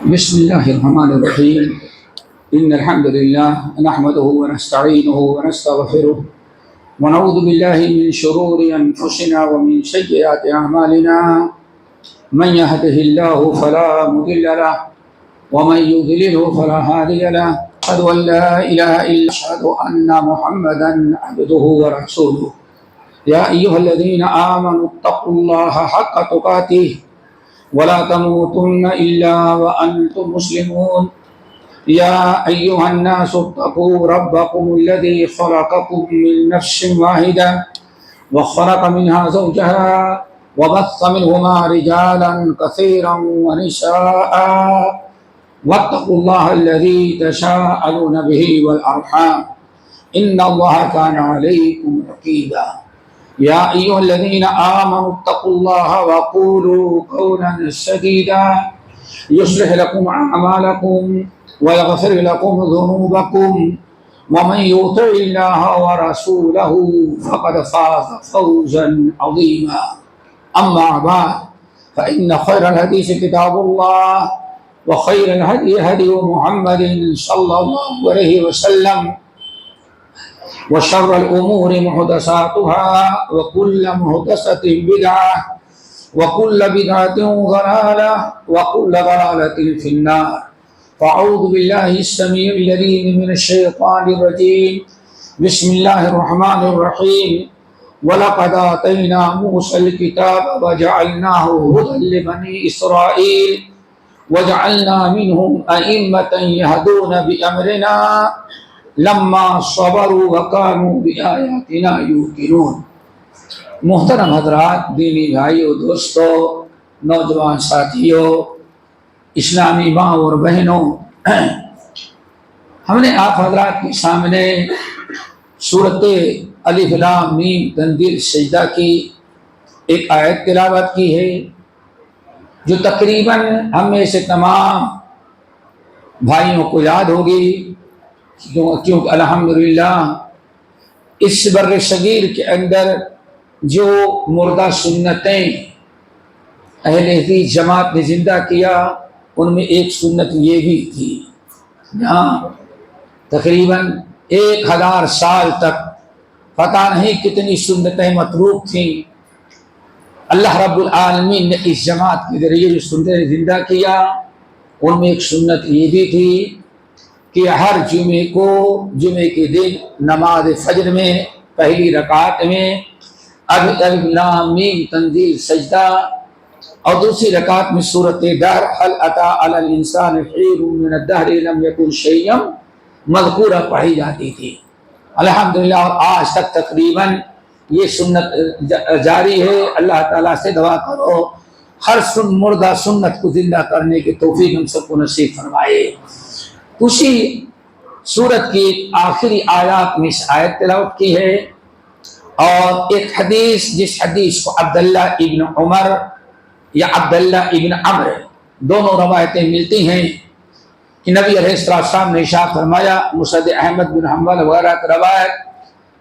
بسم الله الرحمن الرحيم. إن الحمد لله نحمده ونستعينه ونستغفره ونعوذ بالله من شرور أنفسنا ومن سيئات أعمالنا. من يهده الله فلا مضل له ومن يضلله فلا هادي له. أشهد أن لا إله إلا أشهد أن محمدا عبده ورسوله. يا أيها الذين آمنوا اتقوا الله حق تقاته ولا تموتن إلا وأنتم مسلمون. يا أيها الناس اتقوا ربكم الذي خلقكم من نفس واحدة وخلق منها زوجها وبث منهما رجالا كثيرا ونساء واتقوا الله الذي تساءلون به والأرحام إن الله كان عليكم رقيبا. يا أيها الذين آمنوا اتقوا الله وقولوا قولا سديدا يصلح لكم أعمالكم ويغفر لكم ذنوبكم ومن يطع الله ورسوله فقد فاز فوزا عظيما. أما بعد فإن خير الحديث كتاب الله وخير الهدي هدي محمد صلى الله عليه وسلم وشر الأمور محدثاتها وكل محدثة بدعة وكل بدعة ضلالة وكل ضلالة في النار. فأعوذ بالله السميع العليم من الشيطان الرجيم. بسم الله الرحمن الرحيم. ولقد آتينا موسى الكتاب وجعلناه هدى لبني إسرائيل وجعلنا منهم أئمة يهدون بأمرنا لما صبروا وكانوا بآياتنا يوقنون. محترم حضرات، دینی بھائیو، دوستو، نوجوان ساتھیو، اسلامی ماں اور بہنوں، ہم نے آپ حضرات کے سامنے سورۃ الف لام میم تنزیل سجدہ کی ایک آیت تلاوت کی ہے جو تقریباً ہم میں سے تمام بھائیوں کو یاد ہوگی، کیونکہ الحمدللہ اس بر صغیر کے اندر جو مردہ سنتیں اہل حدیث جماعت نے زندہ کیا ان میں ایک سنت یہ بھی تھی، جہاں تقریباً 1000 سال تک پتہ نہیں کتنی سنتیں متروک تھیں، اللہ رب العالمین نے اس جماعت کے ذریعے جو سنتیں زندہ کیا ان میں ایک سنت یہ بھی تھی کہ ہر جمعے کے دن نماز فجر میں پہلی رکعت میں الف لام میم تنزیل سجدہ اور دوسری رکعت میں سورۃ دہر هل اتى على الانسان حين من الدهر لم يكن شيئا مذکورہ پڑھی جاتی تھی. الحمدللہ اور آج تک تقریباً یہ سنت جاری ہے. اللہ تعالیٰ سے دعا کرو ہر مردہ سنت کو زندہ کرنے کی توفیق ہم سب کو نصیب فرمائے. اسی سورت کی آخری آیات میں اس آیت تلاوت کی ہے اور ایک حدیث، جس حدیث کو عبداللہ ابن عمر یا عبداللہ ابن عمر دونوں روایتیں ملتی ہیں کہ نبی علیہ السلام نے ارشاد فرمایا، مسند احمد بن حنبل وغیرہ کی روایت،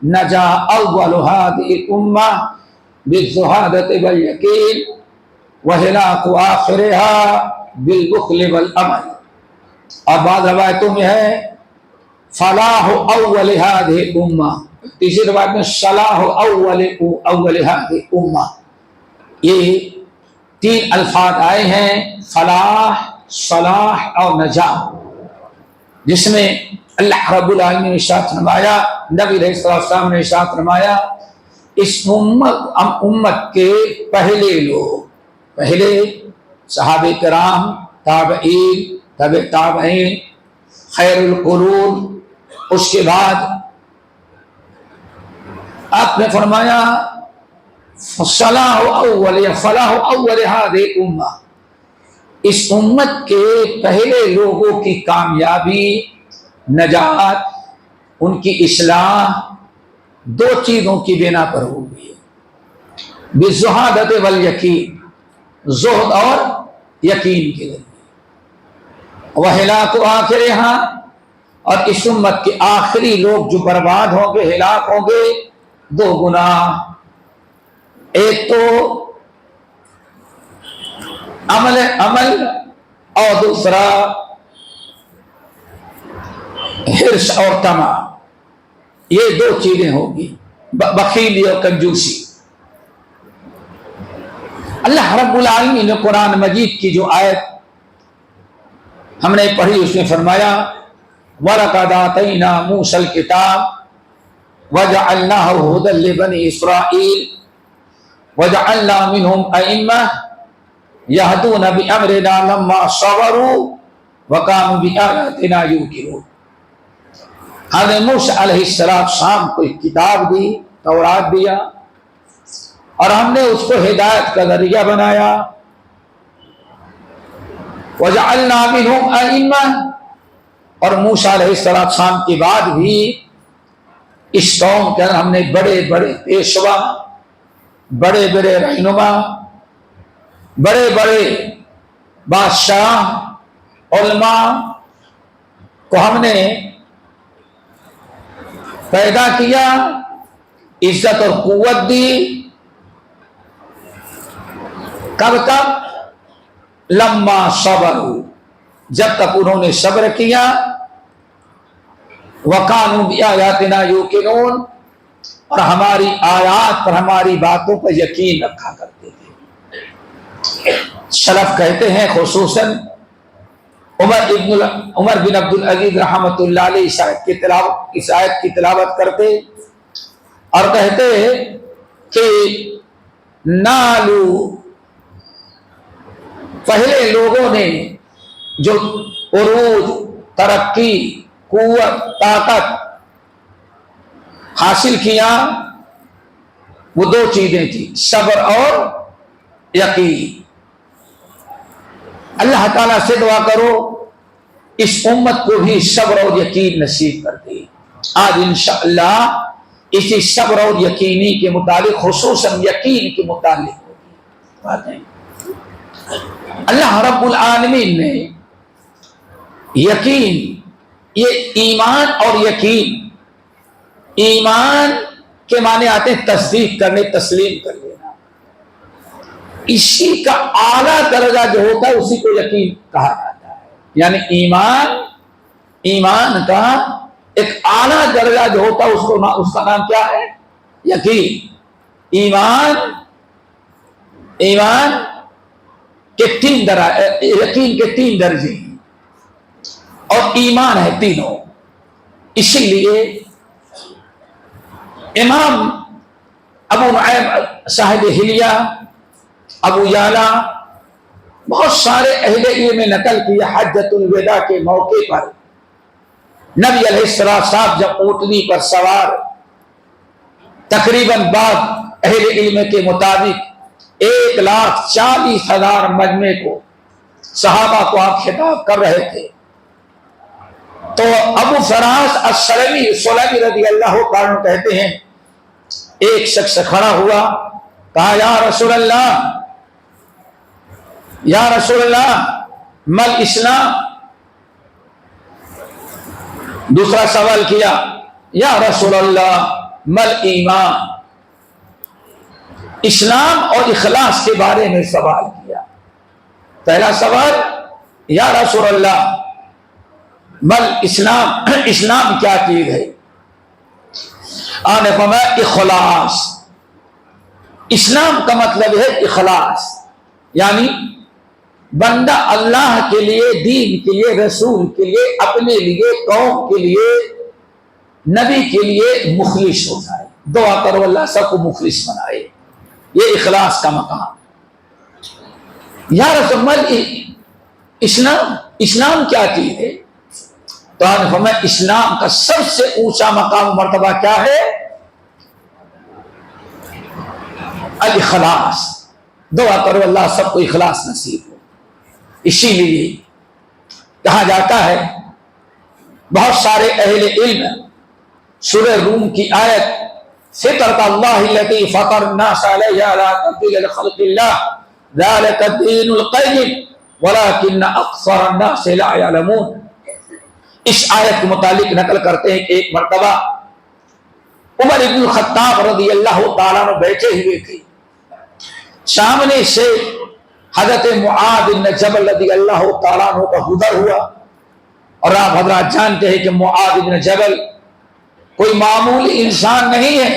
نجا اول هذه الامه بالزهادة واليقين وهلاك آخرها بالبخل والعمل. اور بعض روایتوں میں ہے فلاح اول هذه الامه، تیسری روایت میں صلاح اول هذه الامه. یہ 3 الفاظ آئے ہیں، فلاح، صلاح اور نجات، جس میں اللہ رب العالمین نے ارشاد فرمایا، نبی علیہ السلام نے ارشاد فرمایا، اس امت کے پہلے لوگ، پہلے صحابہ کرام، تابعین، تبع تابعین، خیر القرون، اس کے بعد آپ نے فرمایا فلاح اول هذه الامه، اس امت کے پہلے لوگوں کی کامیابی، نجات، ان کی اصلاح 2 چیزوں کی بنا پر ہوگی، بالزہادۃ والیقین، زہد اور یقین کے ذریعے، وہلاک آخرہا، اور اس امت کے آخری لوگ جو برباد ہوں گے، ہلاک ہوں گے، 2 گناہ، ایک تو عمل اور دوسرا حرص اور طمع، یہ دو چیزیں ہوگی، بخیلی اور کنجوسی۔ اللہ رب العالمین نے قرآن مجید کی جو آیت ہم نے پڑھی اس میں فرمایا وَلَقَدْ آتَيْنَا مُوسَى الْكِتَابَ وَجَعَلْنَاهُ هُدًى لِبَنِي إِسْرَائِيلَ وَجَعَلْنَا مِنْهُمْ أَئِمَّةً يَهْدُونَ بِأَمْرِنَا لَمَّا صَبَرُوا وَكَانُوا بِآيَاتِنَا يُوقِنُونَ۔ حضرت موسیٰ علیہ السلام کو ایک کتاب دی، تورات دیا، اور ہم نے اس کو ہدایت کا ذریعہ بنایا۔ وَجَعَلْنَا مِنْهُمْ أَئِمَّةً، اور موسیٰ علیہ السلام کے بعد بھی اس قوم کے اندر ہم نے بڑے بڑے پیشوا، بڑے بڑے رہنما، بڑے بڑے بادشاہ، علماء کو ہم نے پیدا کیا، عزت اور قوت دی۔ کب تک؟ لما صبر، جب تک انہوں نے صبر کیا۔ وَكَانُوا بِآيَاتِنَا يُوقِنُونَ، اور ہماری آیات پر، ہماری باتوں پر یقین رکھا کرتے تھے۔ سلف کہتے ہیں، خصوصاً عمر بن عبد العزیز رحمۃ اللہ علیہ اس آیت کی تلاوت کرتے اور کہتے کہ نالو، پہلے لوگوں نے جو عروج، ترقی، قوت، طاقت حاصل کیا، وہ دو چیزیں تھیں، صبر اور یقین۔ اللہ تعالیٰ سے دعا کرو اس امت کو بھی صبر اور یقین نصیب کر دے۔ آج انشاءاللہ اسی صبر اور یقینی کے متعلق، خصوصاً یقین کے متعلق ہوگی۔ اللہ رب العالمین نے یقین، یہ ایمان اور یقین، ایمان کے معنی آتے ہیں تصدیق کرنے، تسلیم کر لینا، اسی کا اعلیٰ درجہ جو ہوتا ہے اسی کو یقین کہا جاتا ہے۔ یعنی ایمان کا ایک اعلیٰ درجہ جو ہوتا ہے اس کا نام کیا ہے؟ یقین۔ ایمان کے تین درجے، یقین کے تین درجے ہیں، اور ایمان ہے تینوں۔ اسی لیے امام ابو نعیم صاحب حلیہ، ابو یعلا، بہت سارے اہل علم نے نقل کیا، حجۃ الوداع کے موقع پر نبی علیہ السلام جب اونٹنی پر سوار، تقریباً بعض اہل علم کے مطابق 1,40,000 مجمع کو، صحابہ کو آپ خطاب کر رہے تھے، تو ابو فراس السلمی رضی اللہ عنہ کہتے ہیں، ایک شخص کھڑا ہوا، کہا یا رسول اللہ، یا رسول اللہ مل اسلام۔ دوسرا سوال کیا، یا رسول اللہ مل ایمان۔ اسلام اور اخلاص کے بارے میں سوال کیا۔ پہلا سوال، یا رسول اللہ مل اسلام، اسلام کیا چیز ہے؟ آپ نے فرمایا اخلاص۔ اسلام کا مطلب ہے اخلاص، یعنی بندہ اللہ کے لیے، دین کے لیے، رسول کے لیے، اپنے لیے، قوم کے لیے، نبی کے لیے مخلص ہو جائے۔ دعا کرو اللہ سب کو مخلص بنائے، یہ اخلاص کا مقام۔ یا رسول اللہ اسلام کیا چیز ہے؟ تو آپ نے فرمایا اسلام کا سب سے اونچا مقام و مرتبہ کیا ہے؟ الاخلاص۔ دعا کرو اللہ سب کو اخلاص نصیب ہو۔ اسی لیے کہا جاتا ہے، بہت سارے اہل علم سورہ روم کی آیت فطرۃ اللہ التی فطر الناس علیہا لا تبدیل لخلق اللہ ذلک الدین القیم ولکن اکثر الناس لا یعلمون، اس آیت کے متعلق نقل کرتے ہیں کہ ایک مرتبہ عمر بن الخطاب رضی اللہ تعالیٰ عنہ بیٹھے ہوئے تھے، سامنے سے حضرت معاذ بن جبل رضی اللہ تعالیٰ عنہ کا گزر ہوا، اور آپ حضرات جانتے ہیں کہ معاذ بن جبل کوئی معمولی انسان نہیں ہے،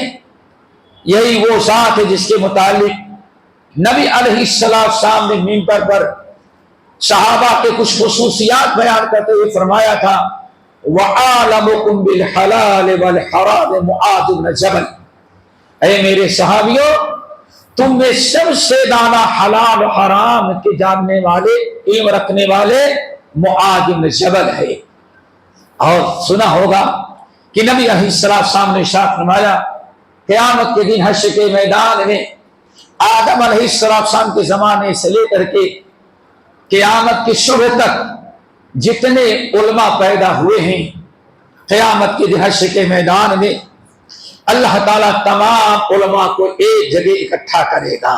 یہی وہ ذات ہے جس کے متعلق نبی علیہ السلام نے منبر پر صحابہ کے کچھ خصوصیات بیان کرتے ہوئے فرمایا تھا، وَعَالَمُكُمْ بِالْحَلَالِ وَالْحَرَامِ مُعَاذ بن جبل، اے میرے صحابیوں، تم میں سب سے زیادہ حلال و حرام کے جاننے والے، علم رکھنے والے معاذ بن جبل ہے۔ اور سنا ہوگا کہ نبی علیہ السلام نے ارشاد فرمایا، قیامت کے دن حشر کے میدان میں آدم علیہ السلام کے زمانے سے لے کر کے قیامت کے صبح تک جتنے علماء پیدا ہوئے ہیں، قیامت کے دن حشر کے میدان میں اللہ تعالیٰ تمام علماء کو ایک جگہ اکٹھا کرے گا،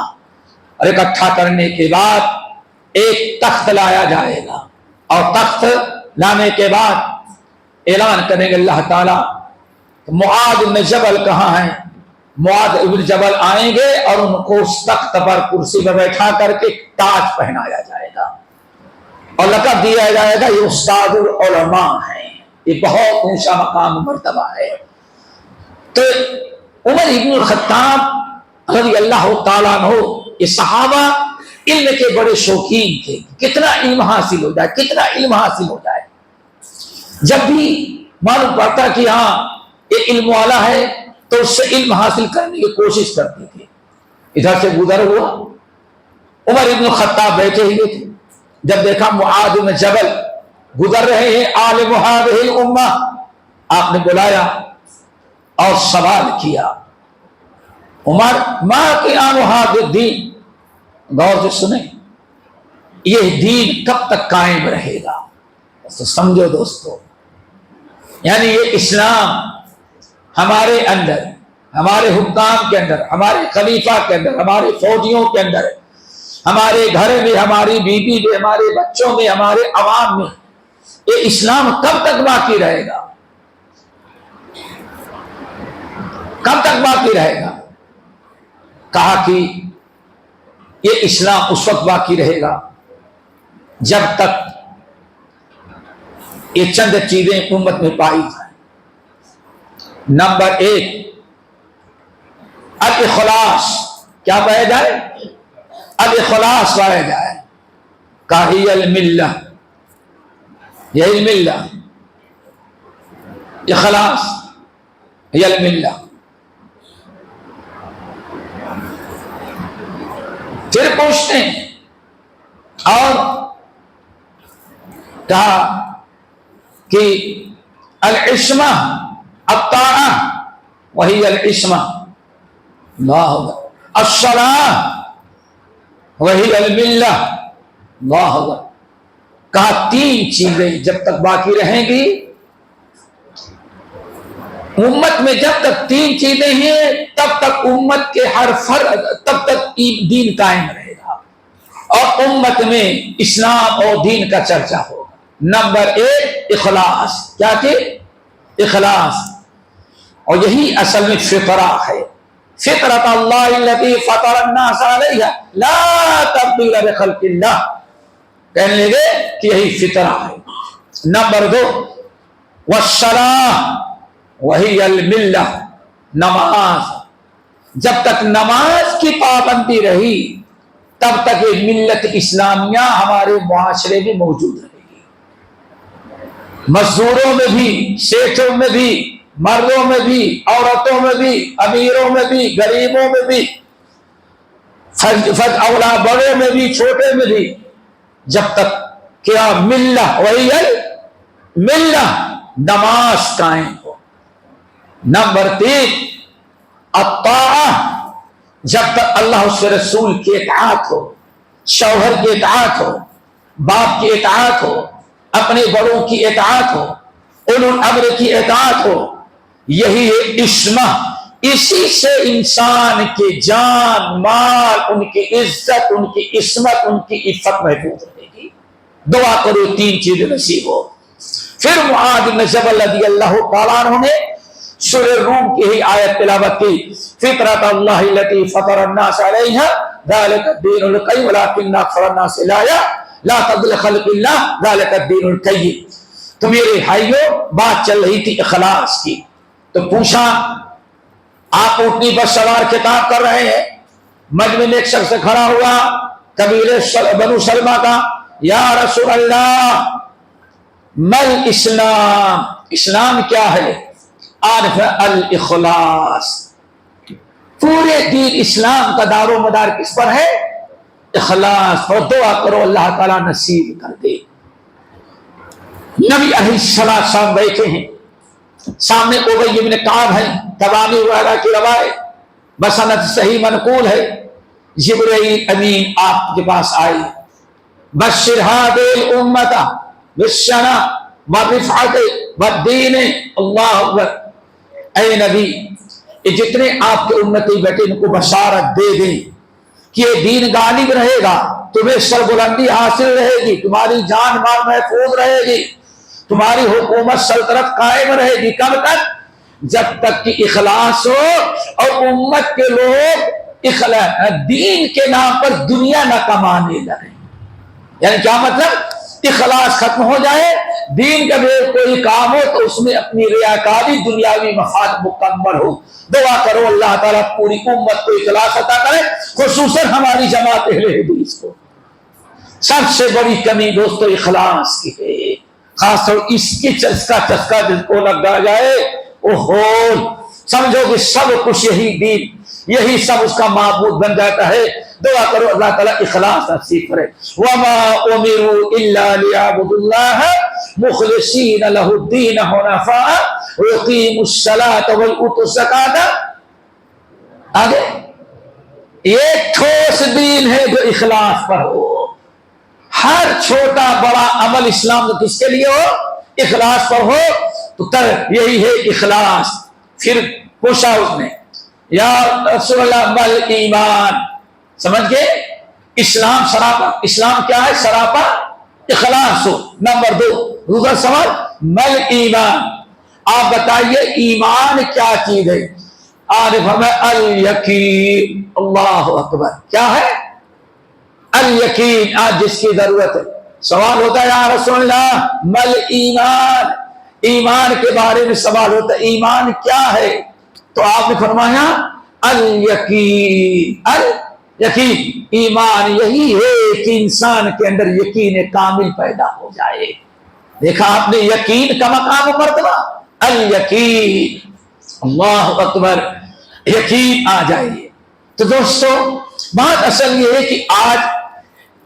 اور اکٹھا کرنے کے بعد ایک تخت لایا جائے گا، اور تخت لانے کے بعد اعلان کریں گے اللہ تعالیٰ معاذ بن جبل کہاں ہیں؟ معاذ بن جبل آئیں گے اور ان کو اس تخت پر کرسی پر بیٹھا کر کے تاج پہنایا جائے گا اور لقب دیا جائے گا یہ استاد العلماء ہیں، یہ بہت اونچا مقام مرتبہ ہے۔ تو عمر ابن الخطاب رضی اللہ تعالیٰ عنہ، یہ صحابہ علم کے بڑے شوقین تھے، کتنا علم حاصل ہو جائے، کتنا علم حاصل ہو جائے۔ جب بھی معلوم پڑتا کہ ہاں یہ علم والا ہے تو اس سے علم حاصل کرنے کی کوشش کرتے تھے۔ ادھر سے گزر ہوا، عمر ابن الخطاب بیٹھے ہوئے تھے، جب دیکھا معاذ بن جبل گزر رہے ہیں، عالم هذه الامہ، آپ نے بلایا اور سوال کیا، عمر ما قیام هذا الدین، غور سے سنیں، یہ دین کب تک قائم رہے گا؟ تو سمجھو دوستو، یعنی یہ اسلام ہمارے اندر، ہمارے حکام کے اندر، ہمارے خلیفہ کے اندر، ہمارے فوجیوں کے اندر، ہمارے گھر میں، ہماری بیوی میں، ہمارے بچوں میں، ہمارے عوام میں، یہ اسلام کب تک باقی رہے گا؟ کب تک باقی رہے گا؟ کہا کہ یہ اسلام اس وقت باقی رہے گا جب تک یہ چند چیزیں امت میں پائی جائیں۔ نمبر 1 الاخلاص، کیا پایا جائے؟ الاخلاص پایا جائے، کاہی الملہ، یہی الملہ، اخلاص یہ الملہ۔ پھر پوچھتے ہیں اور کہا کہ العصمہ الطاعہ وہی العصمہ، اللہ الصلاۃ وہی الملہ، اللہ۔ کہا 3 چیزیں جب تک باقی رہیں گی امت میں، جب تک 3 چیزیں ہیں تب تک امت کے ہر فرد، تب تک دین قائم رہے گا اور امت میں اسلام اور دین کا چرچا ہوگا۔ نمبر 1 اخلاص، کیا کہ اخلاص، اور یہی اصل میں فطرہ ہے، فطرۃ اللہ التی فطر الناس علیہا لا تبدیل لخلق اللہ، کہنے لگے کہ یہی فطرہ ہے۔ نمبر 2 والصلاۃ وہی الملہ، نماز، جب تک نماز کی پابندی رہی تب تک یہ ملت اسلامیہ ہمارے معاشرے میں موجود رہے گی۔ مزدوروں میں بھی، سیٹھوں میں بھی، مردوں میں بھی، عورتوں میں بھی، امیروں میں بھی، غریبوں میں بھی، فج اولا بڑے میں بھی، چھوٹے میں بھی، جب تک کیا ملہ وہی ملہ، نماز قائم ہو۔ نمبر 3 الطاعہ، جب تک اللہ اس کے رسول کی اطاعت ہو، شوہر کی اطاعت ہو، باپ کی اطاعت ہو، اپنے بڑوں کی اطاعت ہو، اولو الامر کی اطاعت ہو، یہی ہے عصمہ، اسی سے انسان کے جان مال، ان کی عزت، ان کی عصمت، ان کی عفت محفوظ رہے گی۔ دعا کرو 3 چیزیں نصیب ہو۔ پھر معاذ بن جبل رضی اللہ تعالیٰ عنہ نے سورہ روم کی ہی آیت تلاوت کی، فطرۃ اللہ التی فطر الناس علیہا ذلك الدين القيم ولكن اكثر الناس لا تضل خلق اللہ ذلك الدين القيم. تو میرے بھائیوں بات چل رہی تھی اخلاص کی، تو پوچھا آپ اونٹنی پر سوار خطاب کر رہے ہیں، مجمع میں ایک شخص کھڑا ہوا قبیلے بنو سلمہ کا، یا رسول اللہ مل اسلام، اسلام کیا ہے؟ عارف الاخلاص، پورے دین اسلام کا دار و مدار کس پر ہے؟ اخلاص. اور دعا کرو اللہ تعالیٰ نصیب کر دے. نبی علیہ السلام بیٹھے ہیں، سامنے ابی بن کعب ہے، تبانی وغیرہ کی روایت بسند صحیح منقول ہے. جبرائیل امین آپ کے پاس آئے، بشر هذه الامه بالشنا والرفعت والدین. اللہ اکبر. اے نبی، یہ جتنے آپ کے امتی بیٹے ان کو بشارت دے دیں کہ یہ دین غالب رہے گا، تمہیں سربلندی حاصل رہے گی، تمہاری جان مال محفوظ رہے گی، تمہاری حکومت سلطنت قائم رہے گی. کب تک؟ جب تک کہ اخلاص ہو اور امت کے لوگ دین کے نام پر دنیا نہ کمانے لگے. یعنی کیا مطلب؟ اخلاص ختم ہو جائے، دین کا بھی کوئی کام ہو تو اس میں اپنی ریاکاری دنیاوی مفاد مکمل ہو. دعا کرو اللہ تعالیٰ پوری امت کو اخلاص عطا کرے، خصوصاً ہماری جماعت اہل حدیث کو. سب سے بڑی کمی دوستو اخلاص کی ہے. خاص طور اس کی چسکا جس کو لگ جائے اوہو، سمجھو کہ سب کچھ یہی دین، یہی سب اس کا معبود بن جاتا ہے. دعا کرو اللہ تعالیٰ اخلاص نصیب کرے. وَمَا أُمِرُوا إِلَّا لِيَعْبُدُوا اللَّهَ مُخْلِصِينَ لَهُ الدِّينَ حُنَفَاءَ وَيُقِيمُوا الصَّلَاةَ وَيُؤْتُوا الزَّكَاةَ. آگے ایک ٹھوس دین ہے جو اخلاص پر ہو. ہر چھوٹا بڑا عمل اسلام میں کس کے لیے ہو؟ اخلاص پر ہو. تو یہی ہے اخلاص. پھر پوچھا اس نے یا رسول اللہ مل ایمان، سمجھ گئے؟ اسلام سراپا، اسلام کیا ہے؟ سراپا اخلاص ہو. نمبر 2 دوسرا سوال مل ایمان، آپ بتائیے ایمان کیا چیز ہے؟ عارف ہمیں الیقین. اللہ اکبر. کیا ہے؟ الیقین. آج جس کی ضرورت ہے سوال ہوتا ہے یا رسول اللہ مل ایمان، ایمان کے بارے میں سوال ہوتا ہے ایمان کیا ہے؟ تو آپ نے فرمایا الیقین. الیقین ایمان یہی ہے کہ انسان کے اندر یقین کامل پیدا ہو جائے. دیکھا آپ نے یقین کا مقام و مرتبہ، الیقین. اللہ اکبر. یقین آ جائیے. تو دوستو بات اصل یہ ہے کہ آج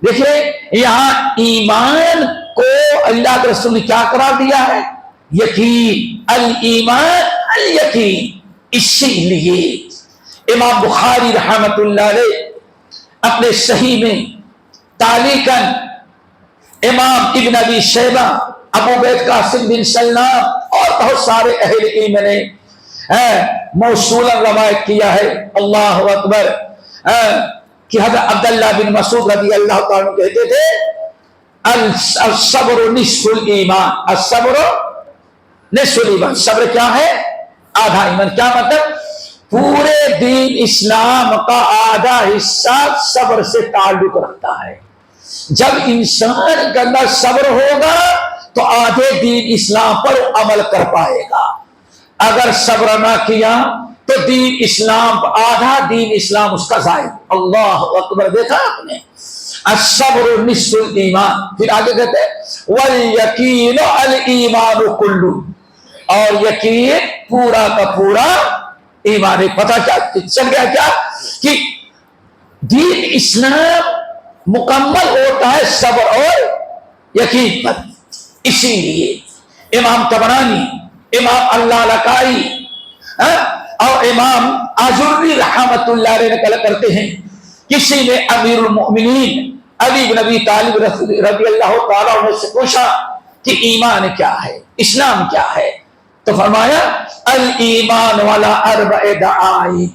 دیکھیں یہاں ایمان کو اللہ کے رسول نے کیا قرار دیا ہے؟ یقین. الایمان الیقین. اسی لیے امام بخاری رحمت اللہ علیہ اپنے صحیح میں تعلیقاً امام ابن ابی شیبہ، ابو بکر قاسم بن سلام اور بہت سارے اہل علم نے موصولا روایت کیا ہے. اللہ اکبر. کہ حضرت عبداللہ بن مسعود رضی اللہ تعالیٰ عنہ کہتے تھے الصبر نصف الایمان، الصبر نصف الایمان. صبر کیا ہے؟ آدھا ایمان. کیا مطلب؟ پورے دین اسلام کا آدھا حصہ صبر سے تعلق رکھتا ہے. جب انسان کے اندر صبر ہوگا تو آدھے دین اسلام پر عمل کر پائے گا. اگر صبر نہ کیا تو دین اسلام، آدھا دین اسلام اس کا ضائع. اللہ اکبر. دیکھا آپ نے الصبر نصف الایمان. پھر آگے کہتے ہیں والیقین الایمان کلہ، اور یقین پورا کا پورا ایمان ہے. پتہ کیا چل گیا کیا کہ دین اسلام مکمل ہوتا ہے صبر اور یقین پر. اسی لیے امام طبرانی، امام اللہ لکائی اور امام آجری رحمت اللہ علیہ نقل کرتے ہیں کسی نے امیر المؤمنین علی بن ابی طالب رضی اللہ تعالیٰ عنہ سے پوچھا کہ ایمان کیا ہے، اسلام کیا ہے؟ تو فرمایا الایمان والا اربع دعائم،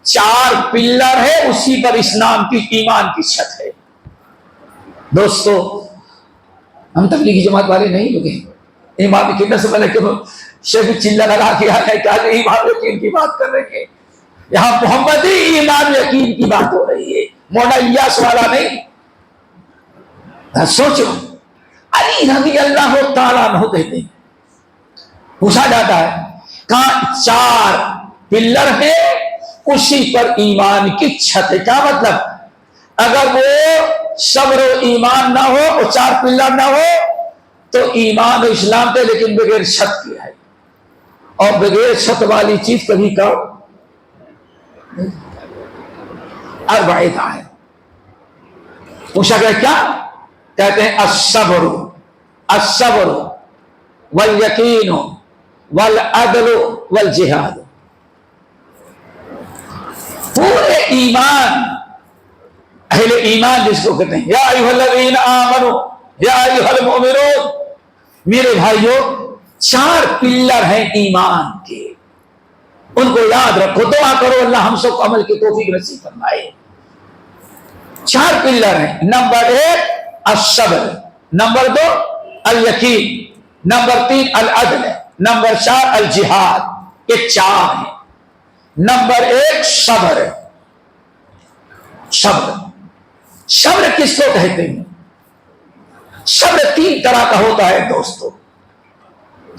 4 پلر ہے اسی پر اسلام کی ایمان کی چھت ہے. دوستو ہم تبلیغی جماعت والے نہیں لوگ ایمان کی نسل والے کہ شیخ چلا لگا کے آئے کہ ایمان یقین کی بات کر رہے ہیں. یہاں محمدی ایمان یقین کی بات ہو رہی ہے. موڈیاس والا نہیں. سوچو علی رضی اللہ تعالیٰ عنہ کہتے ہیں, پوچھا جاتا ہے کہاں 4 پلر ہیں, اسی پر ایمان کی چھت ہے. کیا مطلب؟ اگر وہ صبر و ایمان نہ ہو, وہ 4 پلر نہ ہو, تو ایمان و اسلام تھے لیکن بغیر چھت کی ہے. اور بغیر چھت والی چیز کبھی کا اربعہ ہے. پوچھا گیا کیا؟ کہتے ہیں الصبر الصبر والیقین والعدل والجہاد. پورے ایمان, اہل ایمان جس کو کہتے ہیں, یا ایھا الذین آمنوا یا ایھا المؤمنون, میرے بھائیوں 4 پلر ہیں ایمان کے, ان کو یاد رکھو, دعا کرو اللہ ہم سب کو عمل کی توفیق نصیب فرمائے. 4 پلر ہیں. نمبر 1 الصبر, نمبر 2 الیقین, نمبر 3 العدل, نمبر 4 الجہاد. یہ 4 ہیں. نمبر 1 صبر. صبر, صبر کس کو کہتے ہیں؟ صبر 3 طرح کا ہوتا ہے دوستو,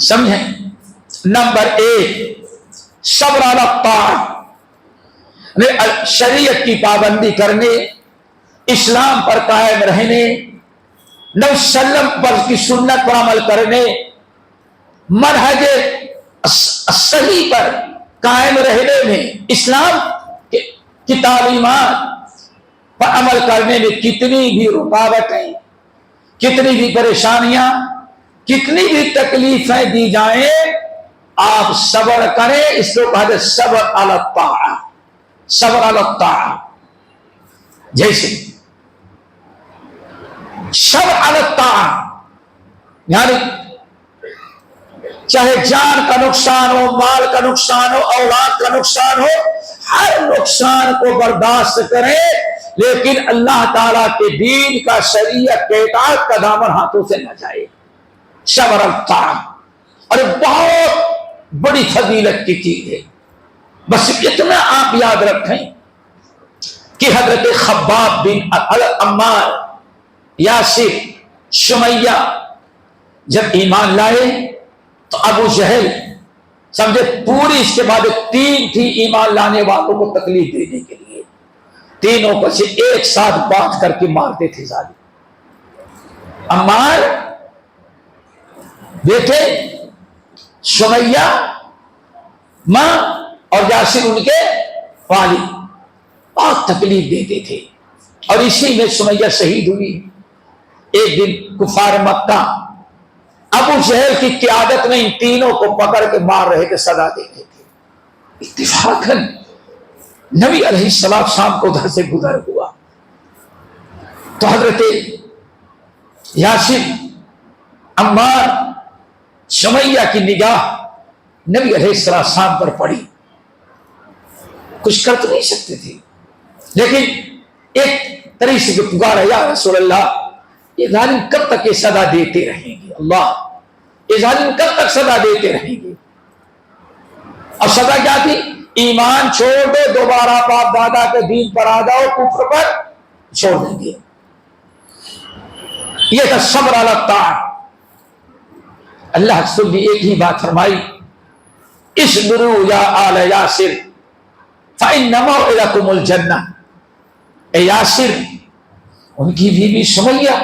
سمجھیں. نمبر 1 صبر علی الطاعۃ, شریعت کی پابندی کرنے, اسلام پر قائم رہنے, نبی صلی اللہ علیہ وسلم پر کی سنت پر عمل کرنے, منہج صحیح پر قائم رہنے میں, اسلام کی تعلیمات پر عمل کرنے میں کتنی بھی رکاوٹیں, کتنی بھی پریشانیاں, کتنی بھی تکلیفیں دی جائیں, آپ صبر کریں. اس کو کہتے ہیں صبر علی الطاعۃ, صبر علی الطاعۃ. جیسے صبر علی الطاعۃ یعنی چاہے جان کا نقصان ہو, مال کا نقصان ہو, اولاد کا نقصان ہو, ہر نقصان کو برداشت کریں, لیکن اللہ تعالیٰ کے دین کا, شریعت کے اطاعت کا دامن ہاتھوں سے نہ جائے. صبر الطاعۃ, اور بہت بڑی فضیلت کی چیز ہے. بس اتنا آپ یاد رکھیں کہ حضرت خباب بن عمار, یاسر, سمیہ جب ایمان لائے تو ابو جہل سمجھے پوری اس کے بعد 3 تھی ایمان لانے والوں کو تکلیف دینے کے لیے, تینوں کو سے ایک ساتھ باندھ کر کے مارتے تھے ظالم. عمار بیٹے, سمیہ ماں, اور یاسر ان کے والد, بہت تکلیف دیتے تھے. اور اسی میں سمیہ شہید ہوئی. ایک دن کفار مکہ ابو جہل کی قیادت میں ان تینوں کو پکڑ کے مار رہے تھے, سزا دے رہے تھے. اتفاقاً نبی علیہ السلام کو ادھر سے گزر ہوا تو حضرت یاسر, عمار, سمیہ کی نگاہ نبی علیہ السلام پر پڑی. کچھ کر تو نہیں سکتے تھے, لیکن ایک طریقے سے پکارا, یا رسول اللہ یہ ظالم کب تک یہ سزا دیتے رہیں گے, اللہ یہ ظالم کب تک سزا دیتے رہیں گے. اور سزا کیا تھی؟ ایمان چھوڑ دو, دوبارہ باپ دادا کے دین پر آ جاؤ, کفر پر چھوڑ دیں گے. یہ تھا صبر علی الطاعۃ. اللہ رسول نے ایک ہی بات فرمائی, اصبروا یا آل یاسر فإن موعدکم الجنہ. اے یاسر, ان کی بیوی سمیہ,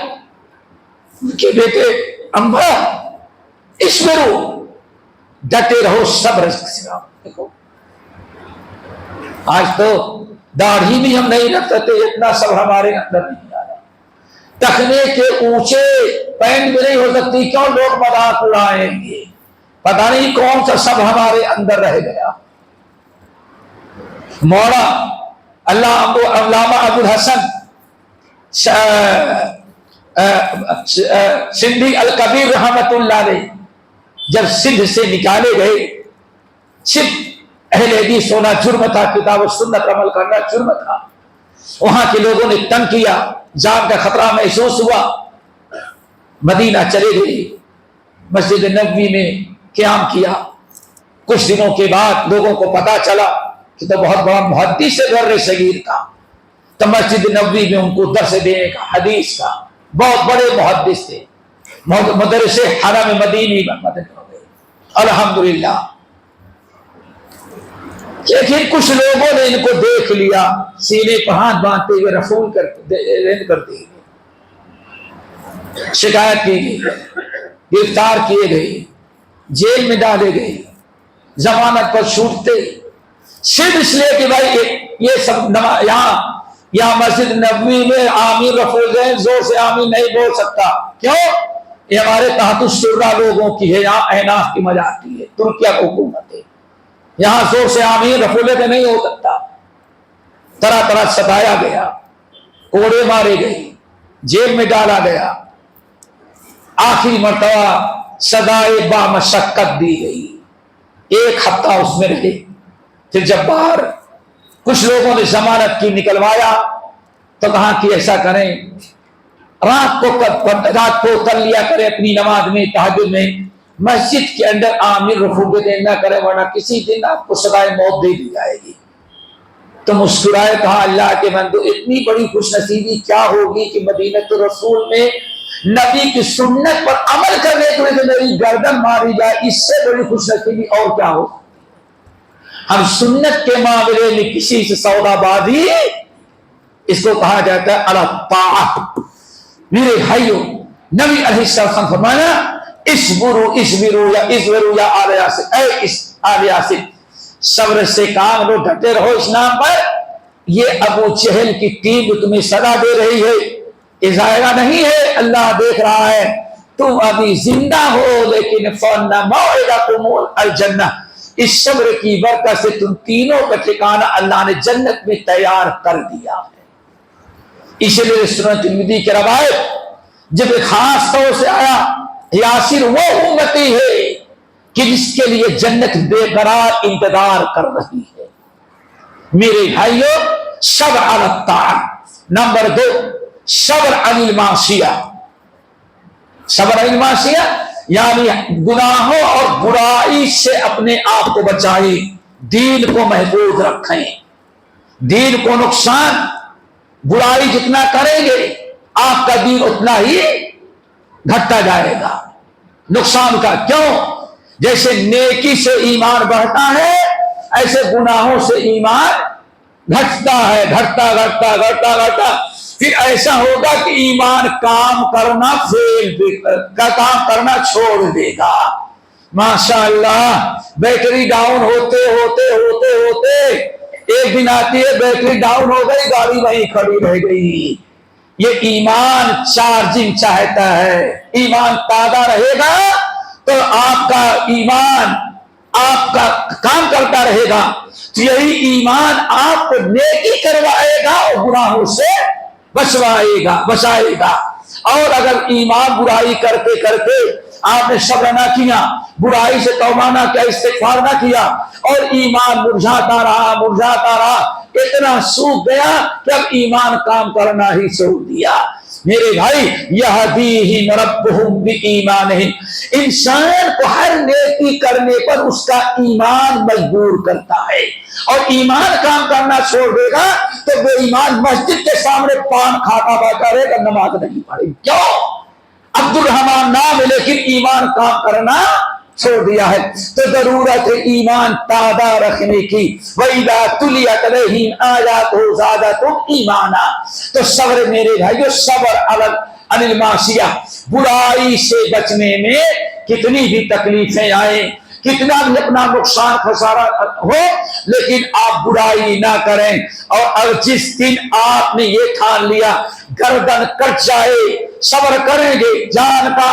ان کے بیٹے عمار, اصبروا, ڈٹے رہو, صبر سے رہو. دیکھو آج تو داڑھی بھی ہم نہیں رکھتے تھے, اتنا صبر ہمارے اندر نہیں آ رہا. ٹخنے کے اونچے پینٹ بھی نہیں ہو سکتی, کیوں لوگ مذاق اڑائیں گے, پتہ نہیں کون سا سب ہمارے اندر رہ گیا. مولا علامہ ابو الحسن سندھی الکبیر رحمت اللہ علیہ جب سندھ سے نکالے گئے, صرف اہل حدیث ہونا جرم تھا, کتاب و سنت عمل کرنا جرم تھا. وہاں کے لوگوں نے تنگ کیا, جان کا خطرہ محسوس ہوا, مدینہ چلے گئے, مسجد نبوی میں قیام کیا. کچھ دنوں کے بعد لوگوں کو پتا چلا کہ تو بہت بڑا محدث غر صغیر تھا, تو مسجد نبوی میں ان کو درس دینے کا حدیث کا، بہت بڑے محدث تھے، مدرسے حرم مدینی مدد ہو گئے الحمدللہ۔ لیکن کچھ لوگوں نے ان کو دیکھ لیا، سینے پر ہاتھ باندھتے ہوئے رفول کرتے ہوئے شکایت کی گئی، گرفتار کیے گئے، جیل میں ڈالے گئے، ضمانت پر چھوٹتے، صرف اس لیے کہ بھائی یہ سب یہاں مسجد نبوی میں آمین رفول دیں، زور سے آمین نہیں بول سکتا، کیوں؟ یہ ہمارے تحت الشورا لوگوں کی ہے، یہاں احناف کی مجاتی ہے، ترکیہ کی حکومت ہے، یہاں زور سے آمین رفولے پہ نہیں ہو سکتا۔ طرح طرح ستایا گیا، کوڑے مارے گئے، جیل میں ڈالا گیا، آخری مرتبہ سزائے بامشقت دی گئی، 1 ہفتہ اس میں رہے، پھر جب باہر کچھ لوگوں نے ضمانت کی نکلوایا تو کہا کہ ایسا کریں، رات کو کر لیا کریں اپنی نماز میں، تہجد میں، مسجد کے اندر آمین رفول دیں نہ کریں، ورنہ کسی دن آپ کو سزائے موت دے دی جائے گی۔ تو مسکرائے، کہا اللہ کے بندو اتنی بڑی خوش نصیبی کیا ہوگی کہ مدینہ رسول میں نبی کی سنت پر عمل کرنے کے لیے میری گردن ماری جائے، اس سے بڑی خوش نصیبی اور کیا ہو۔ ہم سنت کے معاملے میں کسی سے سودا بازی، اس کو کہا جاتا ہے الطاعت۔ میرے بھائیو، نبی علیہ السلام فرمایا اسبرو یا آل یاسر، اے آل یاسر صبر سے کام لو، ڈٹے رہو اس نام پر۔ یہ ابو جہل کی ٹیم جو تمہیں سزا دے رہی ہے یہ ظاہرہ نہیں ہے، اللہ دیکھ رہا ہے، تم ابھی زندہ ہو، لیکن موعدکم الجنہ، اس صبر کی برکت سے تم تینوں کا ٹھکانہ اللہ نے جنت میں تیار کر دیا ہے۔ اسی لیے سنن ترمذی کی روایت جب خاص طور سے آیا، یاسر وہ امتی ہے کہ جس کے لیے جنت بے قرار انتظار کر رہی ہے۔ میرے بھائیو، صبر علی الطاعت۔ نمبر 2، صبر علی المعصیہ۔ صبر علی المعصیہ یعنی گناہوں اور برائی سے اپنے آپ کو بچائیں، دین کو محفوظ رکھیں، دین کو نقصان، برائی جتنا کریں گے آپ کا دین اتنا ہی گھٹتا جائے گا، نقصان کا۔ کیوں؟ جیسے نیکی سے ایمان بڑھتا ہے، ایسے گناہوں سے ایمان گھٹتا ہے، گھٹتا، پھر ایسا ہوگا کہ ایمان کام کرنا چھوڑ دے گا۔ ماشاءاللہ، بیٹری ڈاؤن ہوتے ایک دن آتی ہے بیٹری ڈاؤن ہو گئی، گاڑی وہیں کھڑی رہ گئی۔ یہ ایمان چارجنگ چاہتا ہے، ایمان تازہ رہے گا تو آپ کا ایمان آپ کا کام کرتا رہے گا، تو یہی ایمان آپ کو نیکی کروائے گا اور گناہوں سے بچائے گا۔ اور اگر ایمان برائی کرتے کرتے آپ نے صبر نہ کیا، برائی سے توبہ نہ کیا، استغفار نہ کیا، اور ایمان مرجھاتا رہا، اتنا سوکھ گیا کہ اب ایمان کام کرنا ہی چھوڑ دیا۔ میرے بھائی، یہدیہم ربہم بایمانہم، انسان کو ہر نیکی کرنے پر اس کا ایمان مجبور کرتا ہے، اور ایمان کام کرنا چھوڑ دے گا تو وہ ایمان مسجد کے سامنے پان کھاتا بیٹھا رہے گا، نماز نہیں پڑھے گی۔ کیوں؟ عبد الرحمان نام ہے لیکن ایمان کام کرنا چھوڑ دیا ہے۔ تو ضرورت ہے ایمان تازہ رکھنے کی۔ وَإِذَا تُلِيَتْ عَلَيْهِمْ آيَاتُهُ زَادَتْهُمْ ایمانا۔ تو صبر میرے بھائیو، صبر علی المعصیہ، برائی سے بچنے میں کتنی بھی تکلیفیں آئیں، کتنا بھی اپنا نقصان خسارہ ہو، لیکن آپ برائی نہ کریں۔ اور جس دن آپ نے یہ ٹھان لیا گردن کٹ جائے، صبر کریں گے، جان کا،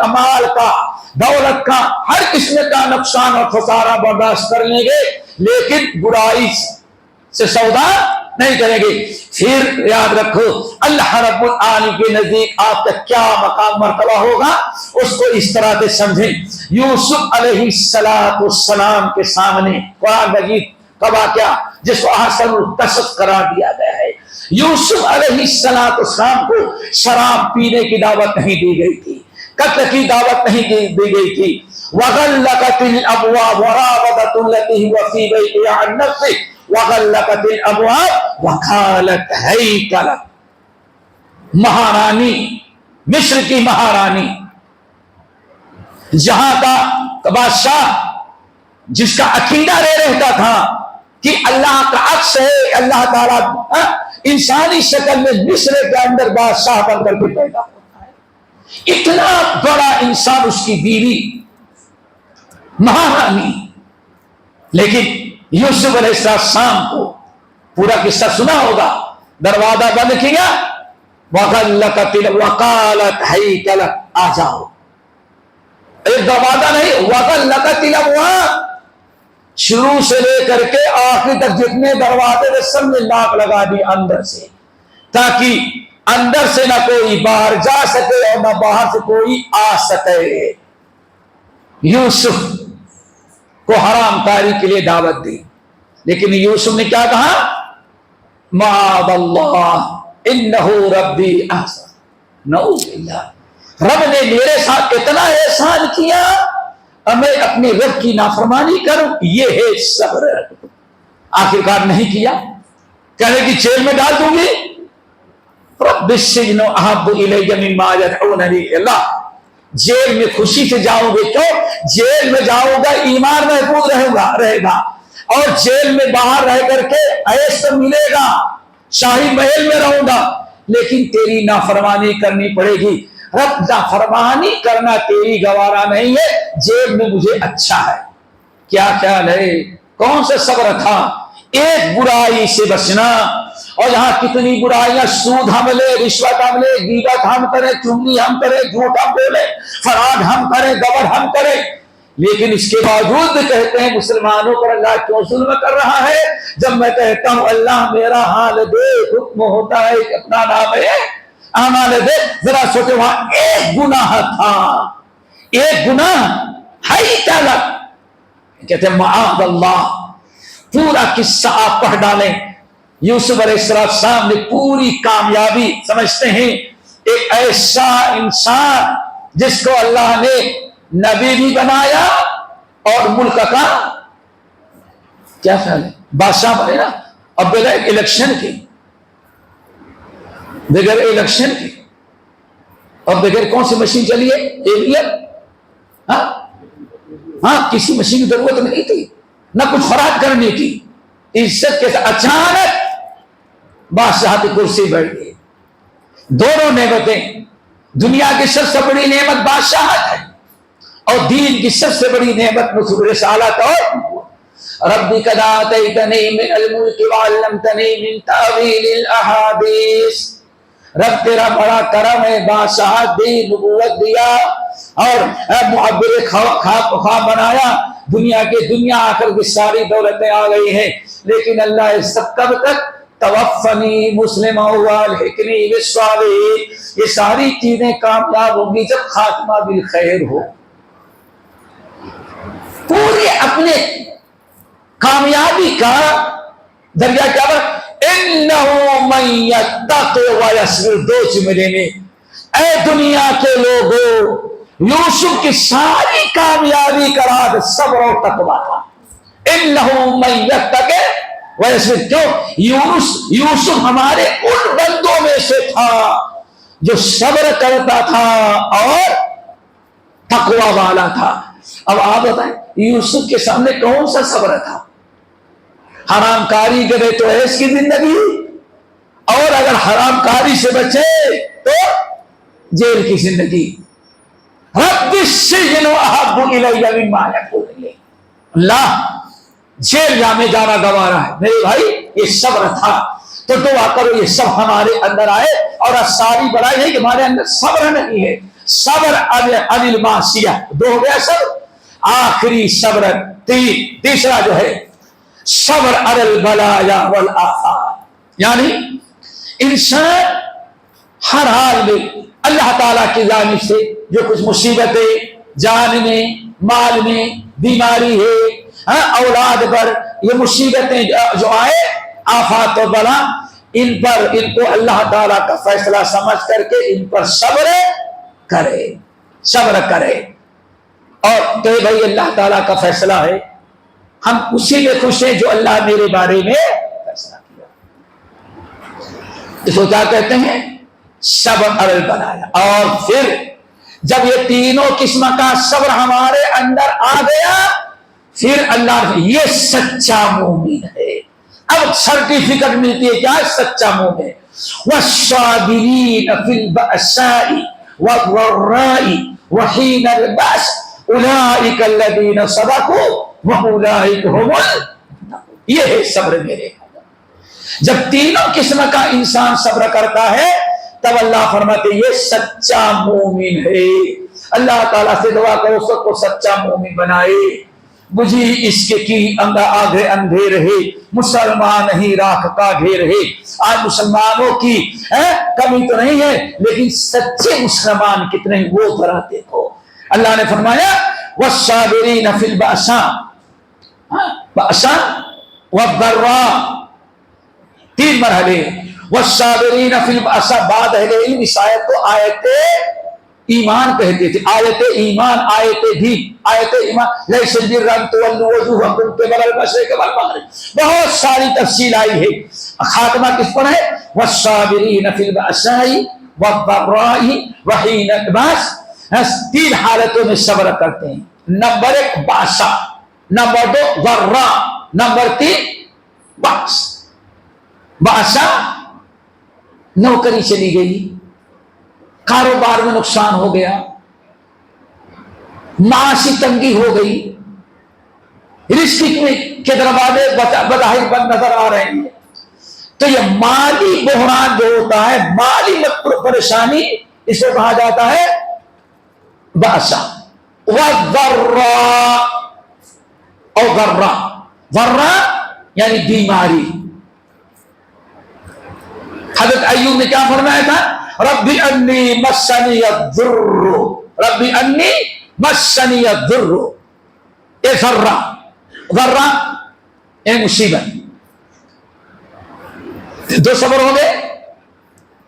مال کا، دولت کا، ہر قسم کا نقصان اور خسارہ برداشت کر لیں گے، لیکن برائی سے سودا نہیں کریں گے۔ پھر یاد رکھو اللہ رب العالمین کے نزدیک آپ کا کیا مقام مرتبہ ہوگا، اس کو اس طرح سے سمجھیں۔ یوسف علیہ السلام کے سامنے قرآن مجید کا واقعہ جس کو احسن القصص قرار دیا گیا ہے، یوسف علیہ السلام کو شراب پینے کی دعوت نہیں دی گئی تھی، قتل کی دعوت نہیں دی گئی تھی۔ وَغَلَّقَتِ الْأَبْوَابُ وَرَاوَدَتُ الَّتِي هُوَ فِي بَيْتِهَا عَن نَفْسِهِ وغلقت الابواب وقالت هيت لك. مہارانی، مصر کی مہارانی، جہاں کا بادشاہ جس کا عقیدہ رہتا تھا کہ اللہ کا عکس ہے، اللہ تعالیٰ انسانی شکل میں مصر کے اندر بادشاہ بن کر کے پیدا ہوتا ہے. اتنا بڑا انسان، اس کی بیوی مہارانی. لیکن یوسف علیہ السلام کو پورا قصہ سنا ہوگا. دروازہ بند کیا، وغلقت وقالت هيت لك، آ جاؤ. ایک دروازہ نہیں، وغلقت الابواب، شروع سے لے کر کے آخر تک جتنے دروازے تھے سب نے لاک لگا دی اندر سے، تاکہ اندر سے نہ کوئی باہر جا سکے اور نہ باہر سے کوئی آ سکے. یوسف کو حرام کاری کے لیے دعوت دی، لیکن یوسف نے کیا کہا؟ معاذ اللہ انہ ربی احسن. نعوذ باللہ، رب نے میرے ساتھ اتنا احسان کیا اب میں اپنے رب کی نافرمانی کروں، یہ ہے صبر. آخرکار نہیں کیا، کہنے کی جیل میں ڈال دوں گی. رب السجن احب الی مما یدعوننی. اللہ، جیل میں خوشی سے جاؤں گے. کیوں؟ جیل میں جاؤں گا ایمان محفوظ رہے گا، اور جیل میں باہر رہ کر کے عیش تو ملے گا، شاہی محل میں رہوں گا، لیکن تیری نافرمانی کرنی پڑے گی. رب، نافرمانی کرنا تیری گوارا نہیں ہے، جیل میں مجھے اچھا ہے. کیا خیال ہے؟ کون سا صبر تھا؟ ایک برائی سے بچنا. اور یہاں کتنی برائیاں، سود ہم لے، رشوت ہم لے، غیبت ہم کریں، چغلی ہم کریں، جھوٹ ہم بولیں، فراڈ ہم کریں، گبر ہم کریں، لیکن اس کے باوجود کہتے ہیں مسلمانوں پر اللہ کیوں ظلم کر رہا ہے؟ جب میں کہتا ہوں اللہ میرا حال دے، حکم ہوتا ہے اپنا نام ہے اعمال دے. ذرا سوچو، وہاں ایک گناہ تھا، ایک گناہ ہے تلک. کہتے ہیں معاذ اللہ. پورا قصہ آپ پڑھ ڈالیں. یوسف علیہ السلام نے پوری کامیابی، سمجھتے ہیں ایک ایسا انسان جس کو اللہ نے نبی بھی بنایا اور ملک کا کیا خیال ہے بادشاہ بنے نا. اب بغیر الیکشن کی، بغیر الیکشن کی اور بغیر کون سی مشین چلی ہے؟ ایلین. ہاں، کسی مشین کی ضرورت نہیں تھی، نہ کچھ فراڈ کرنے کی. عزت کے ساتھ اچانک بادشاہ کی کرسی بیٹھ گئی. دونوں نعمتیں، دنیا کی سب سے بڑی نعمت بادشاہت ہے، اور دین کی سب سے بڑی نعمت رسالت. اور ربی قد آتیتنی من الملک وعلمتنی من تأویل الاحادیث. رب تیرا بڑا کرم ہے، بادشاہت دی، نبوت دیا، اور معبر خواب بنایا. دنیا کے دنیا آخر کی ساری دولتیں آ گئی ہیں، لیکن اللہ اس سب کب تک؟ توفنی مسلما والحقنی بالصالحین. یہ ساری چیزیں کامیاب ہوں گی جب خاتمہ بالخیر ہو. پورے اپنے کامیابی کا ذریعہ کیا بنا؟ انہ من یتق ویصبر. دو جملے میں اے دنیا کے لوگوں، یوسف کی ساری کامیابی کا راز صبر اور تقویٰ تھا. انہ من یتق ویصبر. کیوں؟ یوسف ہمارے ان بندوں میں سے تھا جو صبر کرتا تھا اور تقویٰ والا تھا. اب آپ بتائیں یوسف کے سامنے کون سا صبر تھا؟ حرام کاری کرے تو ایس کی زندگی، اور اگر حرام کاری سے بچے تو جیل کی زندگی. رب السجن احب الی مما یدعوننی. اللہ، جیل جانے جانا گوارا ہے. میرے بھائی یہ صبر تھا. تو دعا کرو یہ سب ہمارے اندر آئے. اور ساری بڑائی ہے کہ ہمارے اندر صبر نہیں ہے. صبر عن المعصیہ، دو ہو گیا صبر. آخری صبر تیسرا جو ہے صبر علی البلایا والآفات. یعنی انسان ہر حال میں اللہ تعالیٰ کی جانب سے جو کچھ مصیبتیں جان میں، مال میں، بیماری ہے، اولاد پر یہ مصیبتیں جو آئے، آفات و بلا، ان کو اللہ تعالیٰ کا فیصلہ سمجھ کر کے ان پر صبر کرے. اور کہ بھائی اللہ تعالیٰ کا فیصلہ ہے، ہم اسی میں خوش ہیں جو اللہ میرے بارے میں فیصلہ کیا. اس کو کیا کہتے ہیں؟ صبر بنایا. اور پھر جب یہ تینوں قسم کا صبر ہمارے اندر آ گیا پھر اللہ یہ سچا مومن ہے. اب سرٹیفکیٹ ملتی ہے کیا سچا مومن ہے. والصابرین فی البأساء والضراء وحین البأس اولئک الذین صدقوا واولئک هم المتقون. یہ ہے صبر میرے. جب تینوں قسم کا انسان صبر کرتا ہے تب اللہ فرماتے یہ سچا مومن ہے. اللہ تعالیٰ سے دعا کرو سب کو سچا مومن بنائے. بجھی اس کے کی آگے اندھے رہے مسلمان نہیں راکھ کا گھیر ہے. آج مسلمانوں کی کمی تو نہیں ہے لیکن سچے مسلمان کتنے ہیں وہ ذرا دیکھو. اللہ نے فرمایا والصابرین فی البأساء بأساء والضراء. 3 مرحلے. والصابرین فی البأساء. بعد اہل علم اس آیت کو آیت ایمان کہتے تھے. آیت ایمان آیت بھی آیت ایمان لیس البر ان تولوا وجوہکم قبل المشرق والمغرب. بہت ساری تفصیل آئی ہے. خاتمہ کس پر ہے؟ والصابرین فی البأساء والضراء وحین البأس. 3 حالتوں میں صبر کرتے ہیں. نمبر 1 باسا، نمبر 2 ضراء، نمبر 3 بأس. باسا نوکری چلی گئی، کاروبار میں نقصان ہو گیا، معاشی تنگی ہو گئی، رزق کے دروازے بظاہر بند نظر آ رہے ہیں. تو یہ مالی بحران جو ہوتا ہے، مالی پریشانی، اسے کہا جاتا ہے بأسا. والضراء اور ضراء. ضراء یعنی بیماری. حضرت ایوب نے کیا فرمایا تھا؟ ربی انی مسنی الضر، ربی انی مسنی الضر. یہ ذرہ، ذرہ یہ مصیبت. 2 صبر ہو گئے،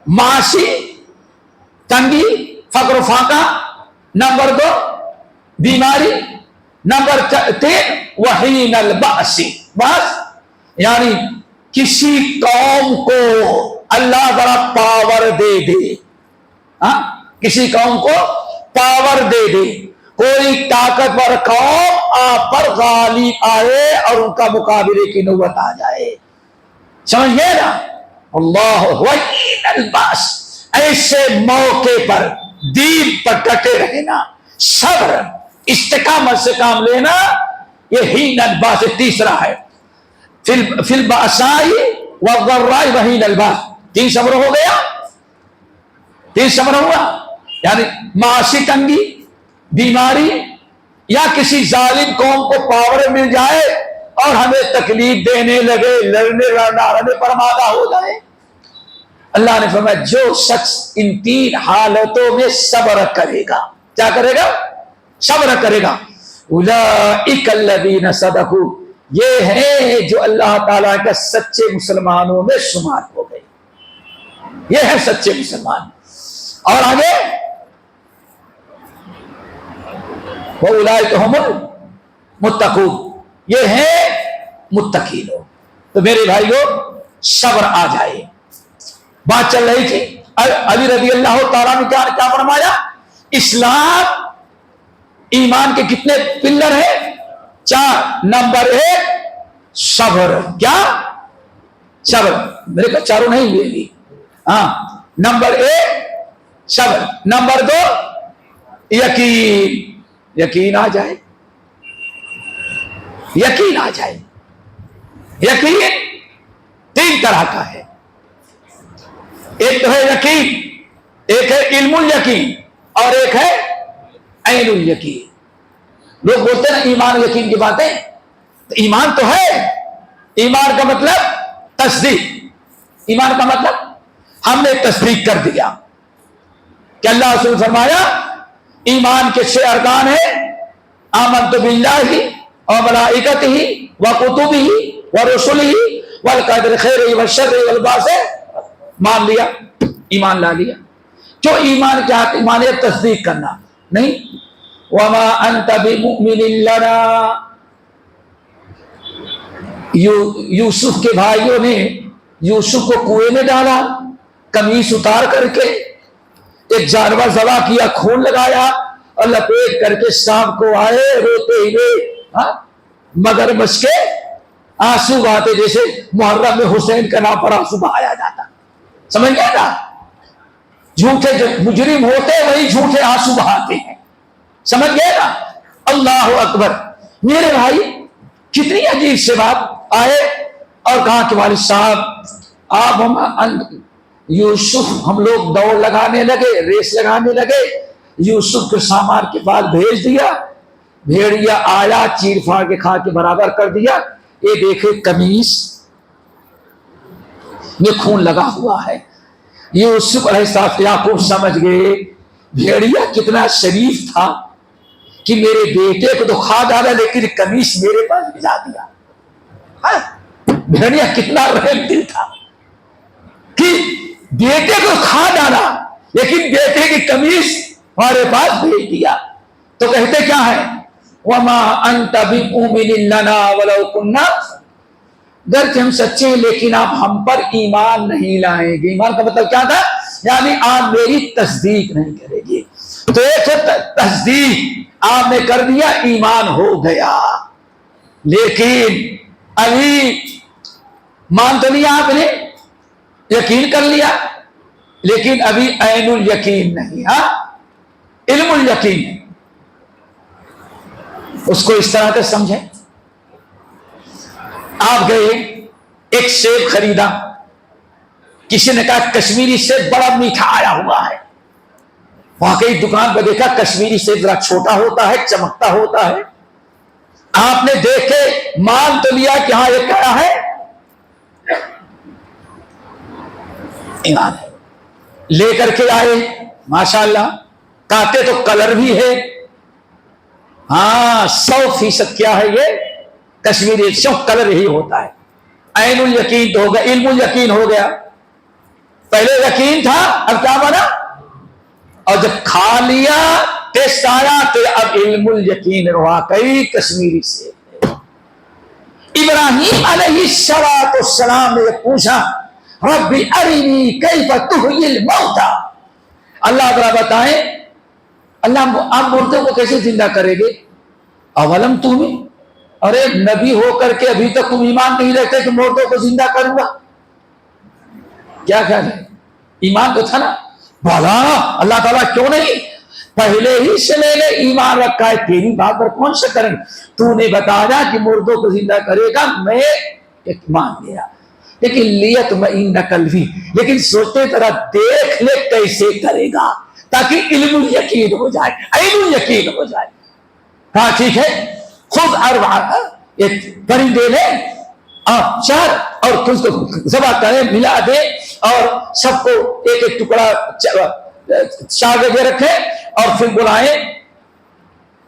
معاشی تنگی، فقر و فاقہ. نمبر 2 بیماری. نمبر 3 وحین البأس. بس یعنی کسی قوم کو اللہ ذرا پاور دے دے. کسی قوم کو پاور دے دے، کوئی طاقتور قوم آپ پر غالب آئے اور ان کا مقابلے کی نوبت آ جائے. سمجھئے نا؟ اللہ وحین البأس. ایسے موقع پر دین پر ڈٹے رہنا، صبر استقامت سے کام لینا، یہ حین البأس. تیسرا ہے فی البأساء والضراء وحین البأس. 3 صبر ہو گیا. 3 صبر ہوا یعنی معاشی تنگی، بیماری، یا کسی ظالم قوم کو پاور مل جائے اور ہمیں تکلیف دینے لگے، لڑنے لڑنے پر آمادہ ہو جائے. اللہ نے فرمایا جو شخص ان 3 حالتوں میں صبر کرے گا، کیا کرے گا؟ صبر کرے گا. اولئک الذین صدقوا. یہ ہے جو اللہ تعالیٰ کے سچے مسلمانوں میں شمار ہو گئے. یہ ہے سچے مسلمان. اور آگے وَأُولَٰئِكَ هُمُ الْمُتَّقُونَ. یہ ہے متقی لوگ. تو میرے بھائیو صبر آ جائے. بات چل رہی تھی علی رضی اللہ تعالیٰ نے کیا فرمایا؟ اسلام ایمان کے کتنے پلر ہیں؟ 4. نمبر 1 صبر. کیا؟ صبر. میرے کو چاروں نہیں ہوئے گی. نمبر 1 صبر. نمبر 2 یقین. یقین آ جائے. یقین آ جائے. یقین 3 طرح کا ہے. ایک تو ہے یقین، ایک ہے علم الیقین، اور ایک ہے عین الیقین. لوگ بولتے ہیں ایمان یقین کی باتیں. تو ایمان تو ہے. ایمان کا مطلب تصدیق. ایمان کا مطلب ہم نے تصدیق کر دیا کہ اللہ رسول فرمایا ایمان کے 6 ارکان ہیں. آمنت باللہ وملائکتہ وکتبہ ورسلہ والقدر خیرہ وشرہ والبعث. مان لیا، ایمان لا لیا. جو ایمان کیا ہے؟ ایمان ہے تصدیق کرنا. نہیں وما انت بمؤمن لنا یوسف کے بھائیوں نے یوسف کو کنویں میں ڈالا، قمیص اتار کر کے ایک جانور ذبح کیا، خون لگایا اور لپیٹ کر کے شام کو آئے روتے ہوئے، مگر مچھ کے آنسو بہاتے، جیسے محرم میں حسین کا نام پر آنسو بہایا جاتا، سمجھ گئے نا؟ جھوٹے جو مجرم ہوتے وہی جھوٹے آنسو بہاتے ہیں، سمجھ گئے نا؟ اللہ اکبر۔ میرے بھائی کتنی عجیب سے بات، آئے اور کہا کہ والد صاحب آپ یوسف، ہم لوگ دوڑ لگانے لگے، ریس لگانے لگے، یوسف کے سامان کے بعد بھیج دیا، بھیڑیا آیا چیر پھاڑ کے کھا کے برابر کر دیا، یہ دیکھے قمیص میں خون لگا ہوا ہے۔ یوسف علیہ السلام یعقوب سمجھ گئے بھیڑیا کتنا شریف تھا کہ میرے بیٹے کو تو کھا ڈالا لیکن قمیص میرے پاس بھیجا دیا۔ بھیڑیا کتنا رحم دل تھا کہ بیٹے کو کھا ڈالا لیکن بیٹے کی قمیص ہمارے پاس بھیج دیا۔ تو کہتے کیا ہے؟ وما انت بمؤمن لنا ولو كنا، گرچہ ہم سچے ہیں لیکن آپ ہم پر ایمان نہیں لائیں گے۔ ایمان کا مطلب کیا تھا؟ یعنی آپ میری تصدیق نہیں کریں گے۔ تو ایک تصدیق آپ نے کر دیا، ایمان ہو گیا، لیکن ابھی مان تو لیا آپ نے، یقین کر لیا، لیکن ابھی عین الیقین نہیں، علم الیقین۔ اس کو اس طرح سے سمجھیں، آپ گئے ایک سیب خریدا، کسی نے کہا کشمیری سیب بڑا میٹھا آیا ہوا ہے، واقعی دکان پہ دیکھا کشمیری سیب ذرا چھوٹا ہوتا ہے، چمکتا ہوتا ہے، آپ نے دیکھے مان تو لیا کہ ہاں یہ کیا ہے، ایمان ہے، لے کر کے آئے، ماشاءاللہ کہتے تو کلر بھی ہے، ہاں 100% کیا ہے یہ کشمیری سب کلر ہی ہوتا ہے۔ عین الیقین تو ہو گیا، علم الیقین ہو گیا، پہلے یقین تھا اب کیا بنا، اور جب کھا لیا ٹیسٹ آیا تو اب علم الیقین، واقعی کشمیری سے۔ ابراہیم علیہ السلام نے پوچھا رب ارنی کیف تحیی الموتى، اللہ ذرا بتائیں اللہ آپ مردوں کو کیسے زندہ کرے گے؟ اولم تؤمن، ارے نبی ہو کر کے ابھی تک تم ایمان نہیں رکھتے کہ مردوں کو زندہ کروں گا؟ کیا خیال ہے؟ ایمان تو تھا نا؟ بھلا اللہ تعالیٰ کیوں نہیں پہلے ہی سے میں نے ایمان رکھا ہے، تیری بات پر کون سے کریں، تو نے بتایا کہ مردوں کو زندہ کرے گا، میں ایمان لیا، لیکن لیطمئن قلبی، لیکن سوچتے طرح دیکھ لے کیسے کرے گا تاکہ علم الیقین ہو جائے، عین الیقین ہو جائے۔ ہاں ٹھیک ہے، خود ایک پرندے لے چار اور اس کو ذبح کرے، ملا دے اور سب کو ایک ایک ٹکڑا چار جگہ رکھے اور پھر بلائے،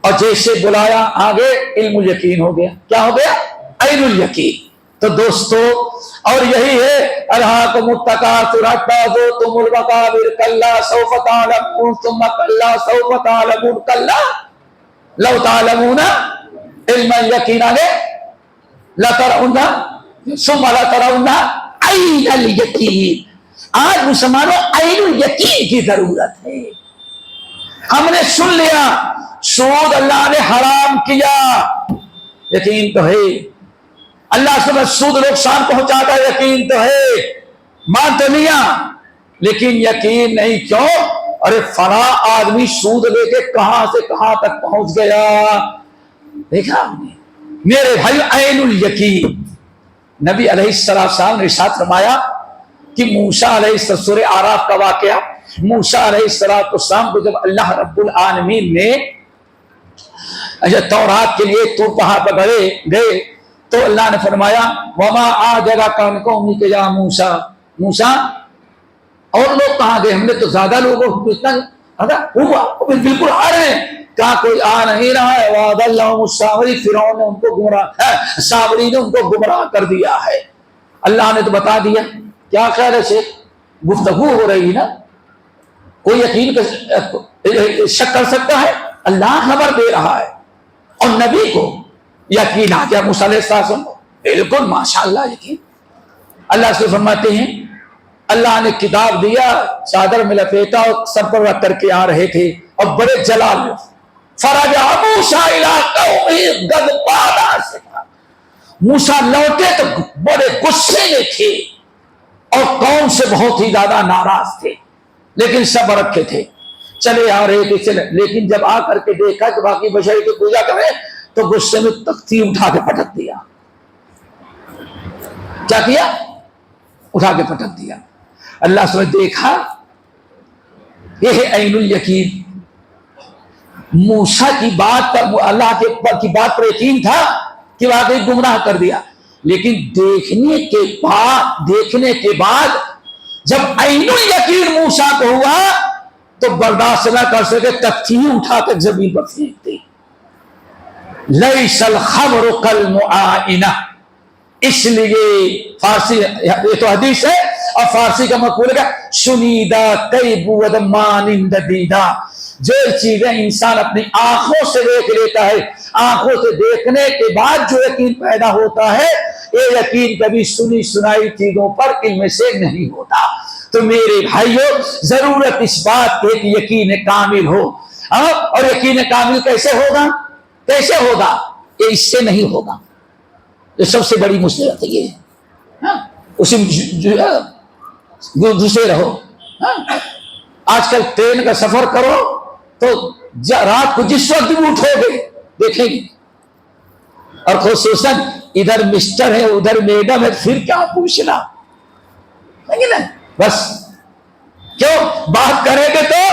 اور جیسے بلایا آگے علم الیقین ہو گیا، کیا ہو گیا؟ عین الیقین۔ تو دوستو اور یہی ہے الہاکم التکاثر حتی زرتم المقابر کلا سوف تعلمون ثم کلا سوف تعلمون کلا لو تعلمون علم الیقین لترون ثم لترون عین الیقین۔ آج مسلمانوں عین الیقین کی ضرورت ہے۔ ہم نے سن لیا سود اللہ نے حرام کیا، یقین تو ہے اللہ سے سود نقصان پہنچاتا ہے، یقین تو ہے، مان تو لیا، لیکن یقین نہیں، کیوں؟ ارے فلاں آدمی سود لے کے کہاں سے کہاں تک پہنچ گیا، دیکھا ہم نے۔ میرے بھائی عین الیقین، نبی علیہ السلام نے ارشاد فرمایا کہ موسیٰ علیہ السلام، سورہ اعراف کا واقعہ، موسیٰ علیہ السلام کو جب اللہ رب العالمین نے تورات کے لیے طور پہاڑ پر گئے تو اللہ نے فرمایا وما اعجبک عن قومک یا موسیٰ، موسیٰ اور لوگ کہاں گئے، ہم نے تو زیادہ لوگوں کو اتنا ہوا بالکل آ رہے ہیں، کہاں کوئی آ نہیں رہا ہے، وَأَضَلَّهُمُ السَّامِرِينَ، فرعون نے ان کو گمراہ، سامری نے ان کو گمراہ کر دیا ہے۔ اللہ نے تو بتا دیا، کیا خیال ہے شیخ؟ گفتگو ہو رہی نا، کوئی یقین شک کر سکتا ہے؟ اللہ خبر دے رہا ہے اور نبی کو یقین آ گیا موسیٰ علیہ السلام کو، بالکل ماشاءاللہ یقین. اللہ سے فرماتے ہیں اللہ نے کتاب دیا, چادر میں لپیٹا اور سر پر رکھ کر کے آ رہے تھے اور بڑے جلال میں فرجع موسیٰ الی قومہ غضبان آسفا, موسیٰ لوٹے تو بڑے غصے میں تھے اور قوم سے بہت ہی زیادہ ناراض تھے, لیکن صبر رکھے تھے, چلے آ رہے تھے چلے. لیکن جب آ کر کے دیکھا کہ باقی بشر کی پوجا کرے تو غصے میں تختی اٹھا کے پٹک دیا. کیا کیا؟ اٹھا کے پٹک دیا. اللہ سے دیکھا یہ ہے عین الیقین. موسیٰ کی بات پر, اللہ کی بات پر یقین تھا کہ واقعی گمراہ کر دیا, لیکن دیکھنے کے بعد جب عین الیقین موسیٰ کو ہوا تو برداشت نہ کر سکے, تختی اٹھا کر زمین پر پھینک دی. لیس الخبر کالمعائنہ. اس لیے فارسی, یہ تو حدیث ہے اور فارسی کا مقول ہے شنیدہ کیب ودمان ددیدہ. جو چیزیں انسان اپنی آنکھوں سے دیکھ لیتا ہے, آنکھوں سے دیکھنے کے بعد جو یقین پیدا ہوتا ہے, یہ یقین کبھی سنی سنائی چیزوں پر علم سے نہیں ہوتا. تو میرے بھائیوں, ضرورت اس بات کی کہ یقین کامل ہو. اور یقین کامل کیسے ہوگا؟ کیسے ہوگا؟ یہ اس سے نہیں ہوگا. یہ سب سے بڑی مصیبت ہے یہ. اسی گھسے رہو. آج کل ٹرین کا سفر کرو تو رات کو جس وقت بھی اٹھو گے دیکھیں گے, اور خصوصاً ادھر مسٹر ہے ادھر میڈم ہے, پھر کیا پوچھنا, بس کیوں بات کریں گے تو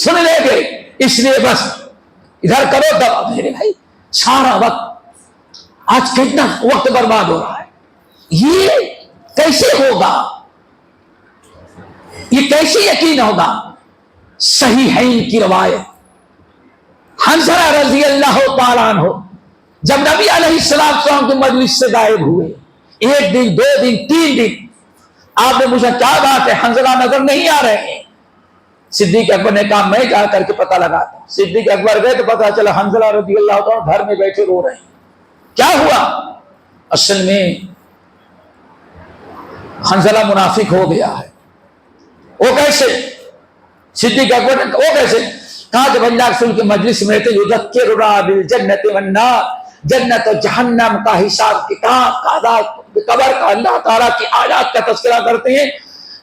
سن لیں گے, اس لیے بس ادھر کرو تب. میرے بھائی سارا وقت آج کتنا وقت برباد ہو رہا ہے. یہ کیسے ہوگا؟ یہ کیسے یقین ہوگا؟ صحیحین کی روایت, حنظلہ رضی اللہ تعالیٰ عنہ جب نبی علیہ السلام کی مجلس سے غائب ہوئے, 1 دن 2 دن 3 دن, آپ نے پوچھا کیا بات ہے, حنظلہ نظر نہیں آ رہے ہیں. صدیق اکبر نے کہا میں جا کر کے پتہ لگاتا ہوں. صدیق اکبر گئے تو پتہ چلا حنظلہ رضی اللہ تعالیٰ گھر میں بیٹھے رو رہے ہیں. کیا ہوا؟ اصل میں حنظلہ منافق ہو گیا ہے. وہ کیسے؟ صدیق اکبر نے وہ کیسے کہا جب اللہ رسول کی مجلس میں تھے یذکرنا بالجنت والنار, جنت و جہنم کا حساب کتاب کا عذاب قبر کا اللہ تعالیٰ کی آیات کا تذکرہ کرتے ہیں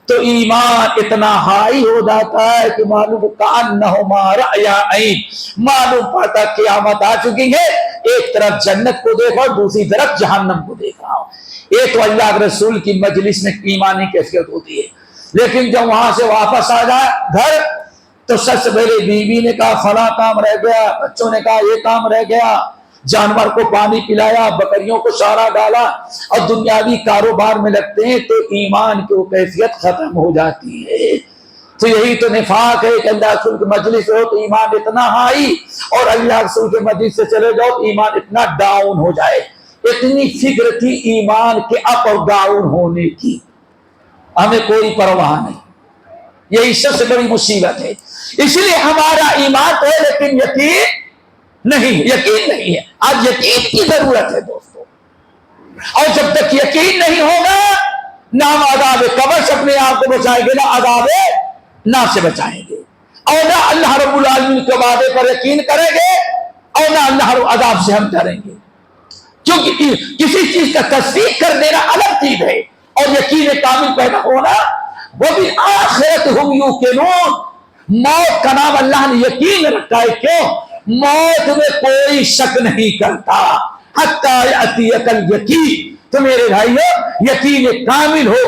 تو ایمان اتنا ہائی ہو جاتا ہے کہ معلوم کأنہما رأی عین, معلوم پڑتا قیامت آ چکی ہے, ایک طرف جنت کو دیکھا اور دوسری طرف جہنم کو دیکھ رہا ہوں. یہ تو اللہ کے رسول کی مجلس میں ایمانی کیفیت ہوتی ہے. لیکن جب وہاں سے واپس آ جائے گھر تو سب سے پہلے بیوی نے کہا فلاں کام رہ گیا, بچوں نے کہا یہ کام رہ گیا, جانور کو پانی پلایا, بکریوں کو چارہ ڈالا, اور دنیاوی کاروبار میں لگتے ہیں تو ایمان کی وہ کیفیت ختم ہو جاتی ہے. تو یہی تو نفاق ہے کہ اللہ رسول کے مجلس ہو تو ایمان اتنا ہائی, اور اللہ رسول کے مجلس سے چلے جاؤ تو ایمان اتنا ڈاؤن ہو جائے. اتنی فکر تھی ایمان کے اپ اور ڈاؤن ہونے کی, ہمیں کوئی پرواہ نہیں. یہی سب سے بڑی مصیبت ہے. اس لیے ہمارا ایمان تو ہے لیکن یقین نہیں ہے. آج یقین کی ضرورت ہے دوستوں, اور جب تک یقین نہیں ہوگا نہ ہم عذاب قبر سے اپنے آپ کو بچائیں گے, نہ عذاب نار سے بچائیں گے, اور نہ اللہ رب العالمین کے وعدے پر یقین کریں گے, اور نہ اللہ رب عذاب سے ہم ڈریں گے. کیونکہ کسی چیز کا تصدیق کر دینا الگ چیز ہے, اور یقین کامل پیدا ہونا وہ بھی آخرت ہم یوقنون. موت کا نام اللہ نے یقین رکھا ہے. کیوں؟ موت میں کوئی شک نہیں کرتا حتی یأتیک الیقین. تو میرے بھائیو یقین کامل ہو.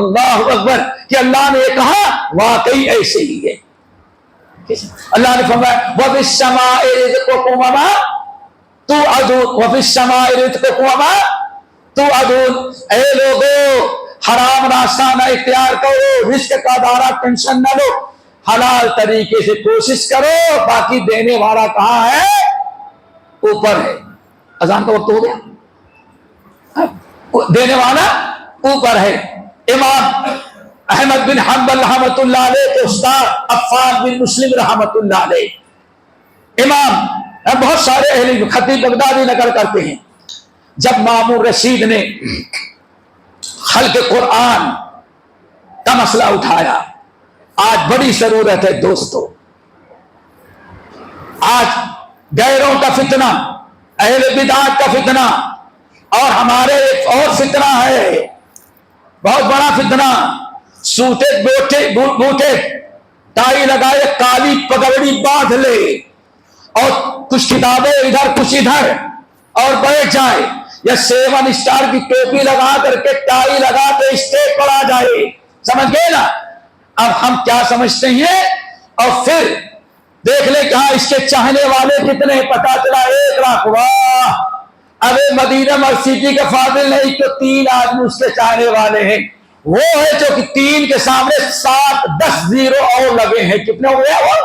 اللہ اکبر کہ اللہ نے یہ کہا واقعی ایسے ہی ہے. اللہ نے فرمایا وَفِي السَّمَاءِ رِزْقُكُمْ وَمَا تُوعَدُونَ وَفِي السَّمَاءِ رِزْقُكُمْ وَمَا تُوعَدُونَ. اے لوگو حرام راستہ نہ اختیار کرو, رزق کا دارا ٹینشن نہ لو, حلال طریقے سے کوشش کرو, باقی دینے والا کہاں ہے؟ اوپر ہے. اذان کا وقت ہو گیا, دینے والا اوپر ہے. امام احمد بن حنبل رحمۃ اللہ علیہ کے استاد عفان بن مسلم رحمۃ اللہ علیہ, امام بہت سارے اہل خطیب بغدادی نقل کرتے ہیں, جب مامون رشید نے خلق قرآن کا مسئلہ اٹھایا، آج بڑی ضرورت ہے دوستو، آج غیروں کا فتنہ، اہل بدعات کا فتنہ، اور ہمارے ایک اور فتنہ ہے، بہت بڑا فتنہ، سوٹے بوٹے ٹائی لگائے، کالی پگڑی باندھ لے اور کچھ کتابیں ادھر کچھ ادھر اور بیٹھ جائے، یا 7 اسٹار کی ٹوپی لگا کر کے ٹائی لگا کے اسٹیج پر آ جائے، سمجھ گئے نا؟ اب ہم کیا سمجھتے ہیں، اور پھر دیکھ لیں کہاں اس کے چاہنے والے کتنے، پتا چلا 1 لاکھ، واہ، ابھی مدینہ مسجد کا فاضل نہیں تو 3 آدمی اس کے چاہنے والے ہیں، وہ ہے جو کہ 3 کے سامنے 7-10 زیرو اور لگے ہیں، کتنے ہوئے وہ؟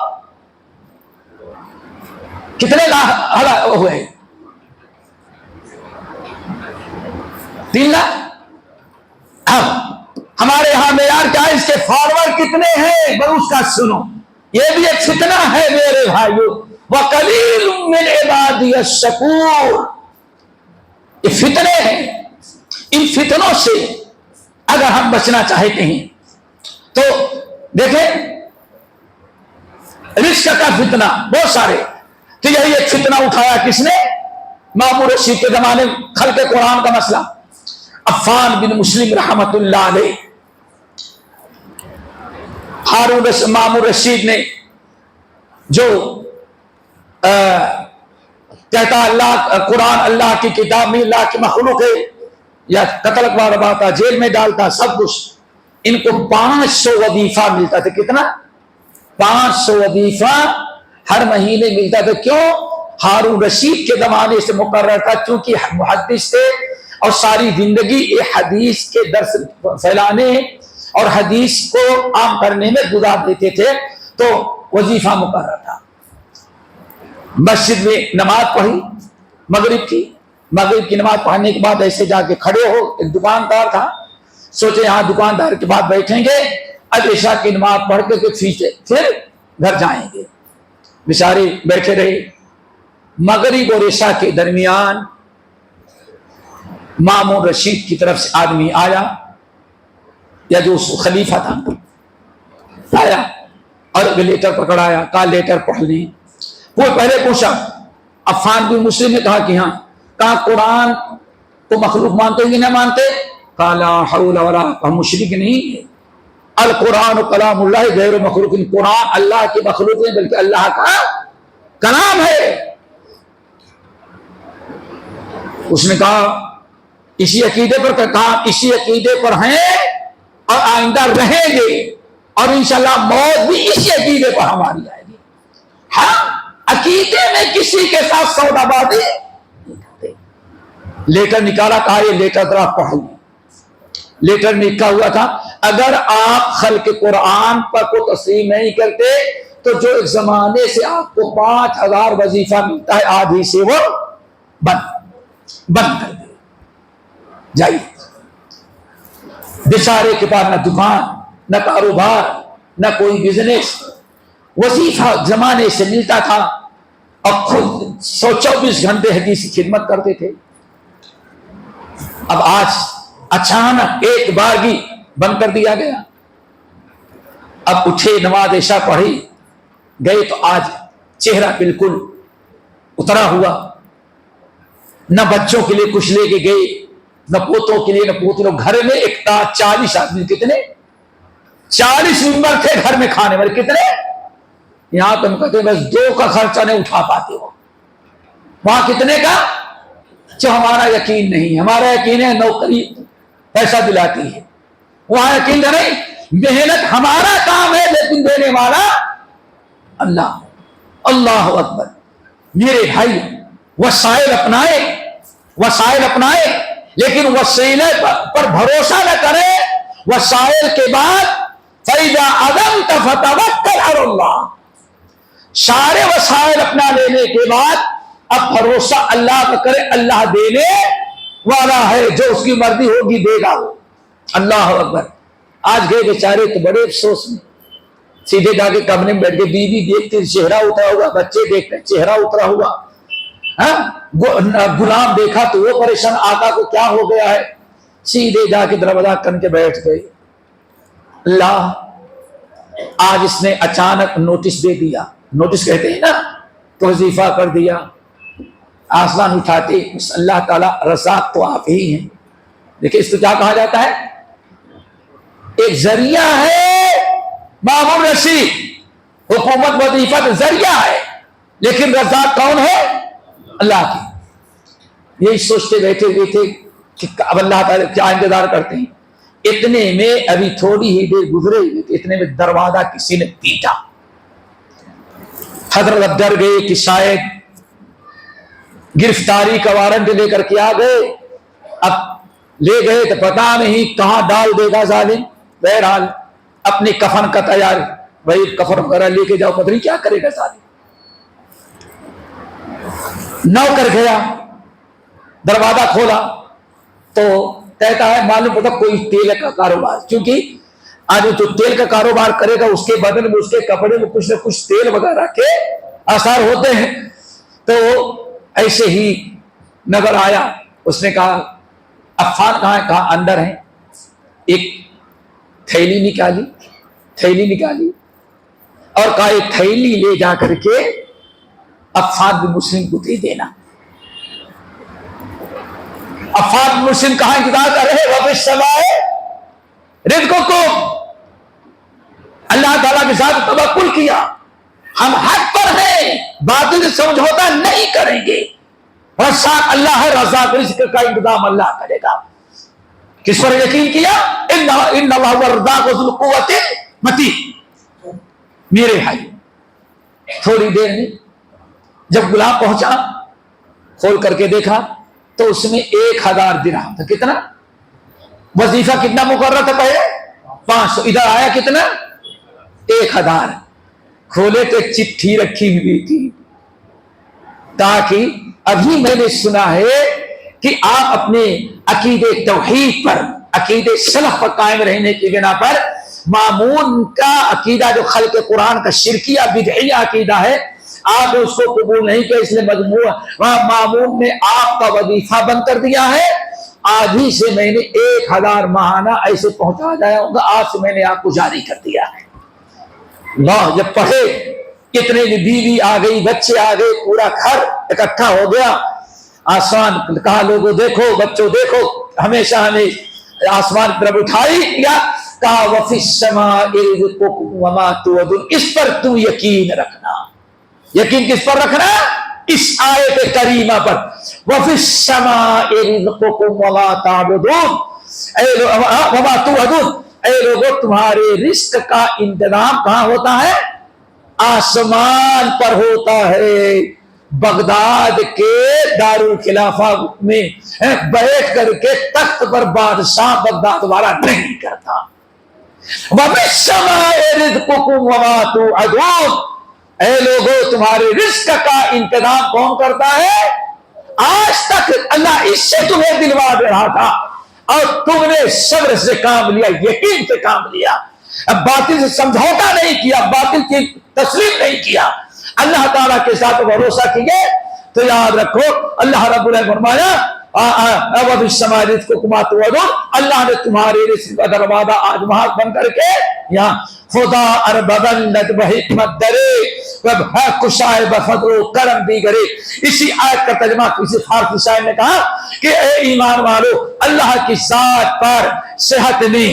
کتنے لاکھ ہوئے؟ 3 لاکھ۔ اب ہمارے یہاں معیار کیا ہے، اس کے فالوور کتنے ہیں، بس اس کا سنو، یہ بھی ایک فتنہ ہے میرے بھائیو، وَقَلِيلٌ مِّنْ عِبَادِيَ الشَّكُورُ، یہ فتنے ہیں، ان فتنوں سے اگر ہم بچنا چاہتے ہیں تو دیکھیں، رزق کا فتنہ بہت سارے، کہ یہی ایک فتنہ اٹھایا کس نے، مامون رشید کے زمانے خلق قرآن کا مسئلہ، عفان بن مسلم رحمت اللہ علیہ، مامون رشید نے جو کہتا اللہ قرآن اللہ کی کتاب میں اللہ کی مخلوق ہے، یا قتل کرواتا، جیل میں ڈالتا، سب کچھ، ان کو 500 وظیفہ ملتا تھا، کتنا؟ 500 وظیفہ ہر مہینے ملتا تھا، کیوں؟ ہارون رشید کے زمانے سے مقرر تھا، چونکہ محدث تھے اور ساری زندگی یہ حدیث کے درس پھیلانے اور حدیث کو عام کرنے میں گزار دیتے تھے، تو وظیفہ مقرر تھا۔ مسجد میں نماز پڑھی مغرب کی نماز پڑھنے کے بعد ایسے جا کے کھڑے ہو، ایک دکاندار تھا، سوچے یہاں دکاندار کے بعد بیٹھیں گے، اب عشاء کی نماز پڑھ کے پھر گھر جائیں گے، بیچارے بیٹھے رہے۔ مغرب اور عشاء کے درمیان مامون رشید کی طرف سے آدمی آیا، یا جو خلیفہ تھا آیا اور لیٹر پکڑایا، کہا لیٹر پڑھ لیں۔ کوئی پہلے پوچھا، عفان بن مسلم نے کہا کہ ہاں، کہا قرآن کو مخلوق مانتے ہیں کہ نہیں مانتے؟ کہا لا حول ولا، ہم مشرک نہیں ہیں، القرآن کلام اللہ غیر مخلوق، قرآن اللہ کی مخلوق نہیں بلکہ اللہ کا کلام ہے۔ اس نے کہا اسی عقیدے پر، کہا اسی عقیدے پر ہیں اور آئندہ رہیں گے، اور انشاءاللہ موت بھی اسی عقیدے پر ہماری آئے گی۔ ہاں عقیدے میں کسی کے ساتھ سودا بازی نہیں کرتے۔ لیٹر نکالا، کہا یہ لیٹر ذرا پڑھ لیں۔ لیٹر لکھا ہوا تھا، اگر آپ خلق قرآن پر کو تسلیم نہیں کرتے تو جو ایک زمانے سے آپ کو 5000 وظیفہ ملتا ہے، آدھی سے وہ بند کر دے، جائیے۔ بیچارے کے پاس نہ دکان، نہ کاروبار، نہ کوئی بزنس، وظیفہ زمانے سے ملتا تھا، اور خود 124 گھنٹے حدیث کی خدمت کرتے تھے۔ اب آج اچانک ایک بارگی بند کر دیا گیا۔ اب اٹھے، نماز عشاء پڑھی، گئے تو آج چہرہ بالکل اترا ہوا، نہ بچوں کے لیے کچھ لے کے گئے، نہ پوتوں کے لیے، نہ پوتوں، گھر میں ایک 40 آدمی، کتنے 40 ممبر تھے گھر میں کھانے والے، کتنے؟ یہاں تم کہتے بس 2 کا خرچہ نہیں اٹھا پاتے ہو، وہاں کتنے کا؟ جو ہمارا یقین نہیں، ہمارا یقین ہے نوکری پیسہ دلاتی ہے، وہاں یقین نہیں، محنت ہمارا کام ہے لیکن دینے والا اللہ۔ اللہ اکبر۔ میرے بھائی وسائل اپنائے لیکن وسیلے پر بھروسہ نہ کرے، وسائل کے بعد فَإِذَا عَزَمْتَ فَتَوَكَّلْ عَلَى اللَّهِ، سارے وسائل اپنا لینے کے بعد اب بھروسہ اللہ پر کرے، اللہ دینے والا ہے، جو اس کی مرضی ہوگی دے گا وہ۔ اللہ اکبر۔ آج گئے بیچارے تو بڑے افسوس میں، سیدھے جا کے کمرے میں بیٹھ کے، بیوی دیکھتے چہرہ اترا ہوا، بچے دیکھتے چہرہ اترا ہوا، غلام دیکھا تو وہ پریشان، آقا کو کیا ہو گیا ہے، سیدھے جا کے دروازہ کر کے بیٹھ گئے۔ اللہ آج اس نے اچانک نوٹس دے دیا، نوٹس کہتے ہیں نا، تو وظیفہ کر دیا۔ آسمان اٹھاتے اللہ تعالیٰ رزاق تو آپ ہی ہیں، دیکھیں اس کو کیا کہا جاتا ہے، ایک ذریعہ ہے مامور رشید، حکومت وظیفہ ذریعہ ہے، لیکن رزاق کون ہے، اللہ کی۔ یہی سوچتے بیٹھے ہوئے تھے کہ اب اللہ تعالیٰ کیا انتظار کرتے ہیں۔ اتنے میں ابھی تھوڑی ہی دیر گزرے ہوئے تھے، اتنے میں دروازہ کسی نے پیٹا۔ حضرت ڈر گئے کہ شاید گرفتاری کا وارنٹ لے کر کے آ گئے، اب لے گئے تو پتا نہیں کہاں ڈال دے گا ظالم۔ بہرحال اپنی کفن کا تیار، بھائی کفن وغیرہ لے کے جاؤ، پتہ نہیں کیا کرے گا ظالم۔ نوکر گیا، دروازہ کھولا تو کہتا ہے معلوم پڑتا کوئی تیل کا کاروبار، کیونکہ آج جو تیل کا کاروبار کرے گا اس کے بدن میں، اس کے کپڑے میں کچھ نہ کچھ تیل وغیرہ کے آثار ہوتے ہیں۔ تو ایسے ہی نظر آیا، اس نے کہا عفان کہاں ہے، کہا اندر ہے۔ ایک تھیلی نکالی اور کہا یہ تھیلی لے جا کر کے عفان بن مسلم کو دے دینا۔ عفان بن مسلم کہاں انتظار کر رہے، وَفِي السَّمَاءِ رِزْقُكُمْ، اللہ تعالیٰ کے ساتھ توکل کیا، ہم حق پر ہیں، باطل سے سمجھوتا نہیں کریں گے، رزاق اللہ ہے، رزاق رزق کا انتظام اللہ کرے گا۔ کس پر یقین کیا، ان اللہ هو الرزاق ذو القوة المتین۔ میرے بھائی تھوڑی دیر میں جب غلام پہنچا، کھول کر کے دیکھا تو اس میں 1000 درہم تھا۔ کتنا وظیفہ کتنا مقرر تھا پہلے، 500، ادھر آیا کتنا، 1000۔ کھولے تو ایک چٹھی رکھی ہوئی تھی، تاکہ ابھی میں نے سنا ہے کہ آپ اپنے عقید توحید پر، عقید سلف پر قائم رہنے کی بنا پر مامون کا عقیدہ جو خلق قرآن کا شرکیہ بدعیہ عقیدہ ہے، آپ اس کو قبول نہیں کیا، اس لیے مجموعہ مامون نے آپ کا وظیفہ بند کر دیا ہے۔ آج ہی سے میں نے 1000 ماہانہ ایسے پہنچا جایا ہوگا، آج سے میں نے آپ کو جاری کر دیا ہے۔ اللہ جب پڑھے، کتنے بیوی آ گئی، بچے آ گئے، پورا گھر اکٹھا ہو گیا۔ آسمان کہا لوگوں دیکھو، بچوں دیکھو، ہمیشہ ہمیں آسمان کی طرف اٹھائی کیا، کہا وَفِي السَّمَاءِ رِزْقُكُمْ وَمَا تُوعَدُونَ، اس پر تم یقین رکھنا۔ یقین کس پر رکھنا، اس آیت کریمہ پر، وَفِي السَّمَاءِ رِزْقُكُمْ وَمَا تُوعَدُونَ، اے لوگوں تمہارے رزق کا انتظام کہاں ہوتا ہے، آسمان پر ہوتا ہے۔ بغداد کے دارالخلافہ میں بیٹھ کر کے تخت پر بادشاہ بغداد والا نہیں کرتا۔ وَفِي السَّمَاءِ رِزْقُكُمْ وَمَا تُوعَدُونَ، اے لوگوں تمہارے رزق کا انتظام کون کرتا ہے، آج تک اللہ اس سے تمہیں دلوا دے رہا تھا اور تم نے صبر سے کام لیا، یقین سے کام لیا، اب باطل سے سمجھوتا نہیں کیا، باطل کی تسلیم نہیں کیا، اللہ تعالیٰ کے ساتھ بھروسہ کیے تو یاد رکھو اللہ رب العالمین فرمایا وَفِي السَّمَاءِ رِزْقُكُمْ وَمَا تُوعَدُونَ، اللہ نے تمہارے رزق کا دروازہ آج وہاں بند کر کے یہاں خدا ارببندت بحکمت درے کشائے بفضل و کرم دی گرے۔ اسی آیت کا ترجمہ کسی فارسی شاعر نے کہا کہ اے ایمان والو، اللہ کی ذات پر صحت میں،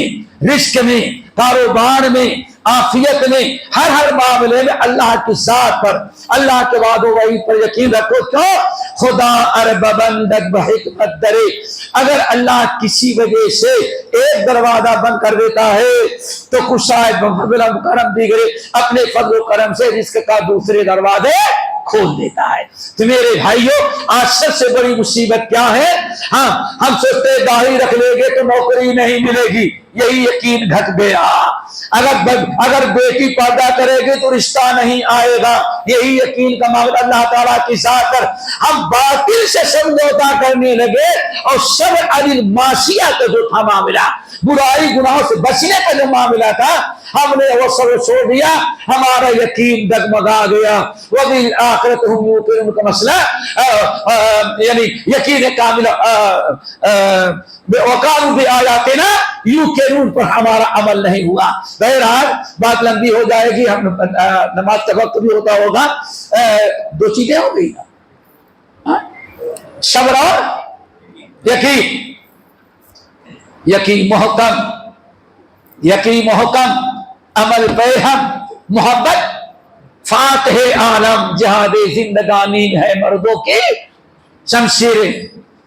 رزق میں، کاروبار میں، عافیت میں، ہر معاملے میں اللہ کی ذات پر، اللہ کے وعد و وعید پر یقین رکھو۔ کیوں؟ خدا ارببندت بحکمت درے، اگر اللہ کسی وجہ سے ایک دروازہ بند کر دیتا ہے تو کچھ شاید کرم دی گئے اپنے فضل و کرم سے رزق کا دوسرے دروازے کھول دیتا ہے۔ تو میرے بھائیوں، آج سب سے بڑی مصیبت کیا ہے، ہاں ہم سوچتے داڑھی رکھ لیں گے تو نوکری نہیں ملے گی، یہی یقین گھٹ گیا۔ اگر بیٹی پیدا کرے گی تو رشتہ نہیں آئے گا، یہی یقین کا معاملہ اللہ تعالیٰ کی ذات پر۔ ہم باطل سے سمجھوتا کرنے لگے اور صبر علی المعصیہ کا جو تھا معاملہ، برائی گناہوں سے بچنے کا جو معاملہ تھا ہم نے وہ سب چھوڑ دیا, ہمارا یقین ڈگمگا گیا. وبالآخرۃ هم یوقنون کا مسئلہ یعنی یقین کامل وقالوا بآیاتنا یوقنون پر ہمارا عمل نہیں ہوا. بہرحال بات لمبی ہو جائے گی, ہم نماز کا وقت بھی ہوتا ہوگا. دو چیزیں ہو گئی, صبر اور یقین. یقین محکم, یقین محکم, عمل پیہم, محبت فاتح عالم, جہاد زندگانی ہے مردوں کی شمشیریں.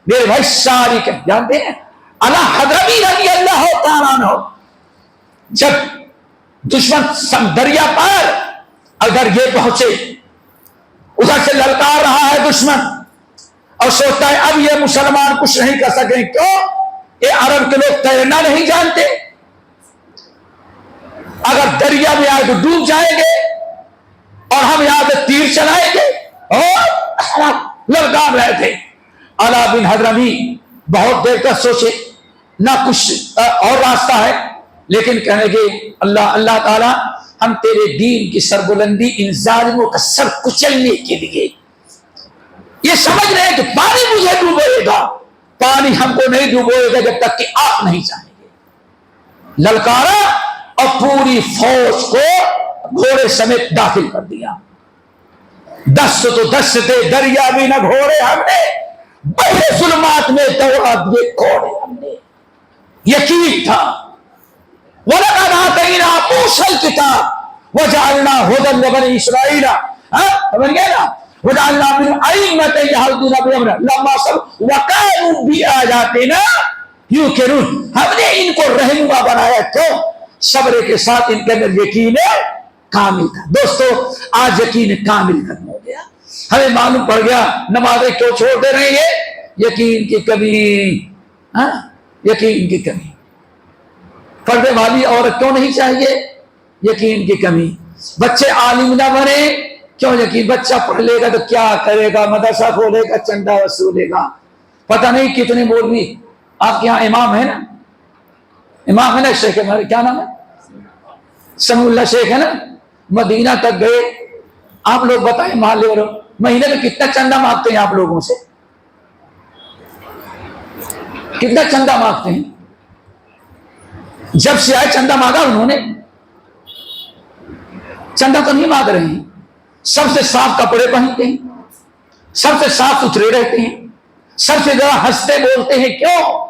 میرے بھائی ساری کہ جانتے ہیں اللہ حضرمی رضی اللہ تعالیٰ عنہ جب دشمن دریا پار اگر یہ پہنچے, ادھر سے للکار رہا ہے دشمن اور سوچتا ہے اب یہ مسلمان کچھ نہیں کر سکیں. کیوں؟ یہ عرب کے لوگ تیرنا نہیں جانتے, اگر دریا میں آئے تو ڈوب جائیں گے اور ہم یہاں پہ تیر چلائیں گے. اور للکار رہے تھے. علا بن حضرمی بہت دیر تک سوچے, نہ کچھ اور راستہ ہے, لیکن کہنے گے اللہ تعالیٰ ہم تیرے دین کی سربلندی ان ظالموں کا سر کچلنے کے لیے, یہ سمجھ رہے ہیں کہ پانی مجھے ڈوبوئے گا, پانی ہم کو نہیں ڈوبوئے گا جب تک کہ آپ نہیں چاہیں گے. للکارا اور پوری فوج کو گھوڑے سمیت داخل کر دیا. دست تو دست تھے, دریا بھی نہ گھوڑے ہم نے, بڑے ظلمات میں دوڑا دیے گھوڑے ہم نے. یقین تھا وَلَقَدْ آتَيْنَا مُوسَى الْكِتَابَ وَجَعَلْنَا هُدًى لِبَنِي إِسْرَائِيلَ. سمجھ گئے نا, وَجَعَلْنَا مِنْهُمْ أَئِمَّةً يَهْدُونَ بِأَمْرِنَا لَمَّا صَبَرُوا وَكَانُوا بِآيَاتِنَا يُوقِنُونَ. ہم نے ان کو رہنما بنایا. کیوں؟ صبر کے ساتھ ان کے اندر یقین کامل تھا. دوستو آج یقین کامل ختم ہو گیا. ہمیں معلوم پڑ گیا نمازیں کیوں چھوڑ دے رہے ہیں, یقین کی کمی. یقین کی کمی. پردے والی عورت کیوں نہیں چاہیے؟ یقین کی کمی. بچے عالم نہ بنے, کیوں؟ یقین. بچہ پڑھ لے گا تو کیا کرے گا؟ مدرسہ کھولے گا, چندہ وصولے گا. پتہ نہیں کتنے مولوی. آپ کے یہاں امام ہے نا, امام ہے نا, شیخ ہمارے کیا نام ہے, سمیع اللہ شیخ ہے نا, مدینہ تک گئے. آپ لوگ بتائیں محلے والوں, مہینے میں کتنا چندہ مانگتے ہیں آپ لوگوں سے؟ کتنا چندہ مانگتے ہیں؟ جب سے آئے چندہ مانگا انہوں نے؟ چندہ تو نہیں مانگ رہے ہیں. سب سے صاف کپڑے پہنتے ہیں, سب سے صاف ستھرے رہتے ہیں, سب سے زیادہ ہنستے بولتے ہیں. کیوں؟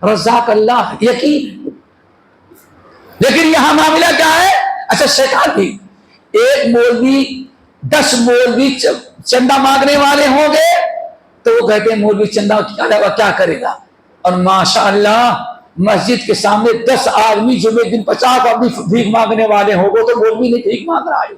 رزاق اللہ, یقین. لیکن یہاں معاملہ کیا ہے؟ اچھا شیطان بھی, ایک مولوی 10 مولوی چندہ مانگنے والے ہوں گے تو وہ کہتے ہیں مولوی چندہ کیا کرے گا. اور ماشاءاللہ مسجد کے سامنے 10 آدمی جمعے دن 50 آدمی بھیک مانگنے والے ہوں گے تو مولوی نہیں بھیک مانگ رہا ہے.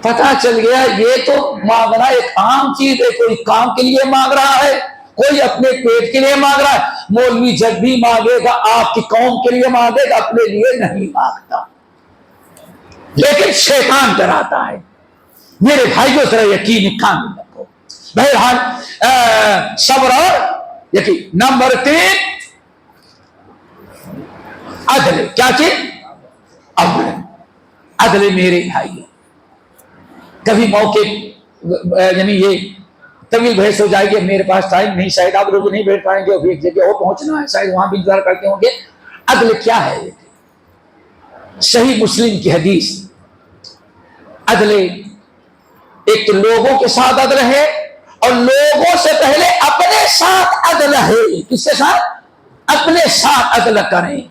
پتہ چل گیا یہ تو مانگنا ایک عام چیز ہے. کوئی کام کے لیے مانگ رہا ہے, کوئی اپنے پیٹ کے لیے مانگ رہا ہے. مولوی جب بھی مانگے گا آپ کی قوم کے لیے مانگے گا, اپنے لیے نہیں مانگتا. لیکن شیطان ڈراتا ہے. میرے بھائیوں ذرا یقین کامل رکھو. بہرحال صبر اور یقین. نمبر 3 عدل. کیا چیز؟ عدل. عدل میرے بھائیوں. کبھی موقع یعنی یہ طویل بحث ہو جائے گی, میرے پاس ٹائم نہیں, شاید آپ لوگ نہیں بیٹھ پائیں گے, ایک جگہ اور پہنچنا ہے, شاید وہاں بھی انتظار کرتے ہوں گے. عدل کیا ہے؟ صحیح مسلم کی حدیث. عدل ایک تو لوگوں کے ساتھ عدل ہے, اور لوگوں سے پہلے اپنے ساتھ عدل ہے. کس کے ساتھ؟ اپنے ساتھ عدل کریں,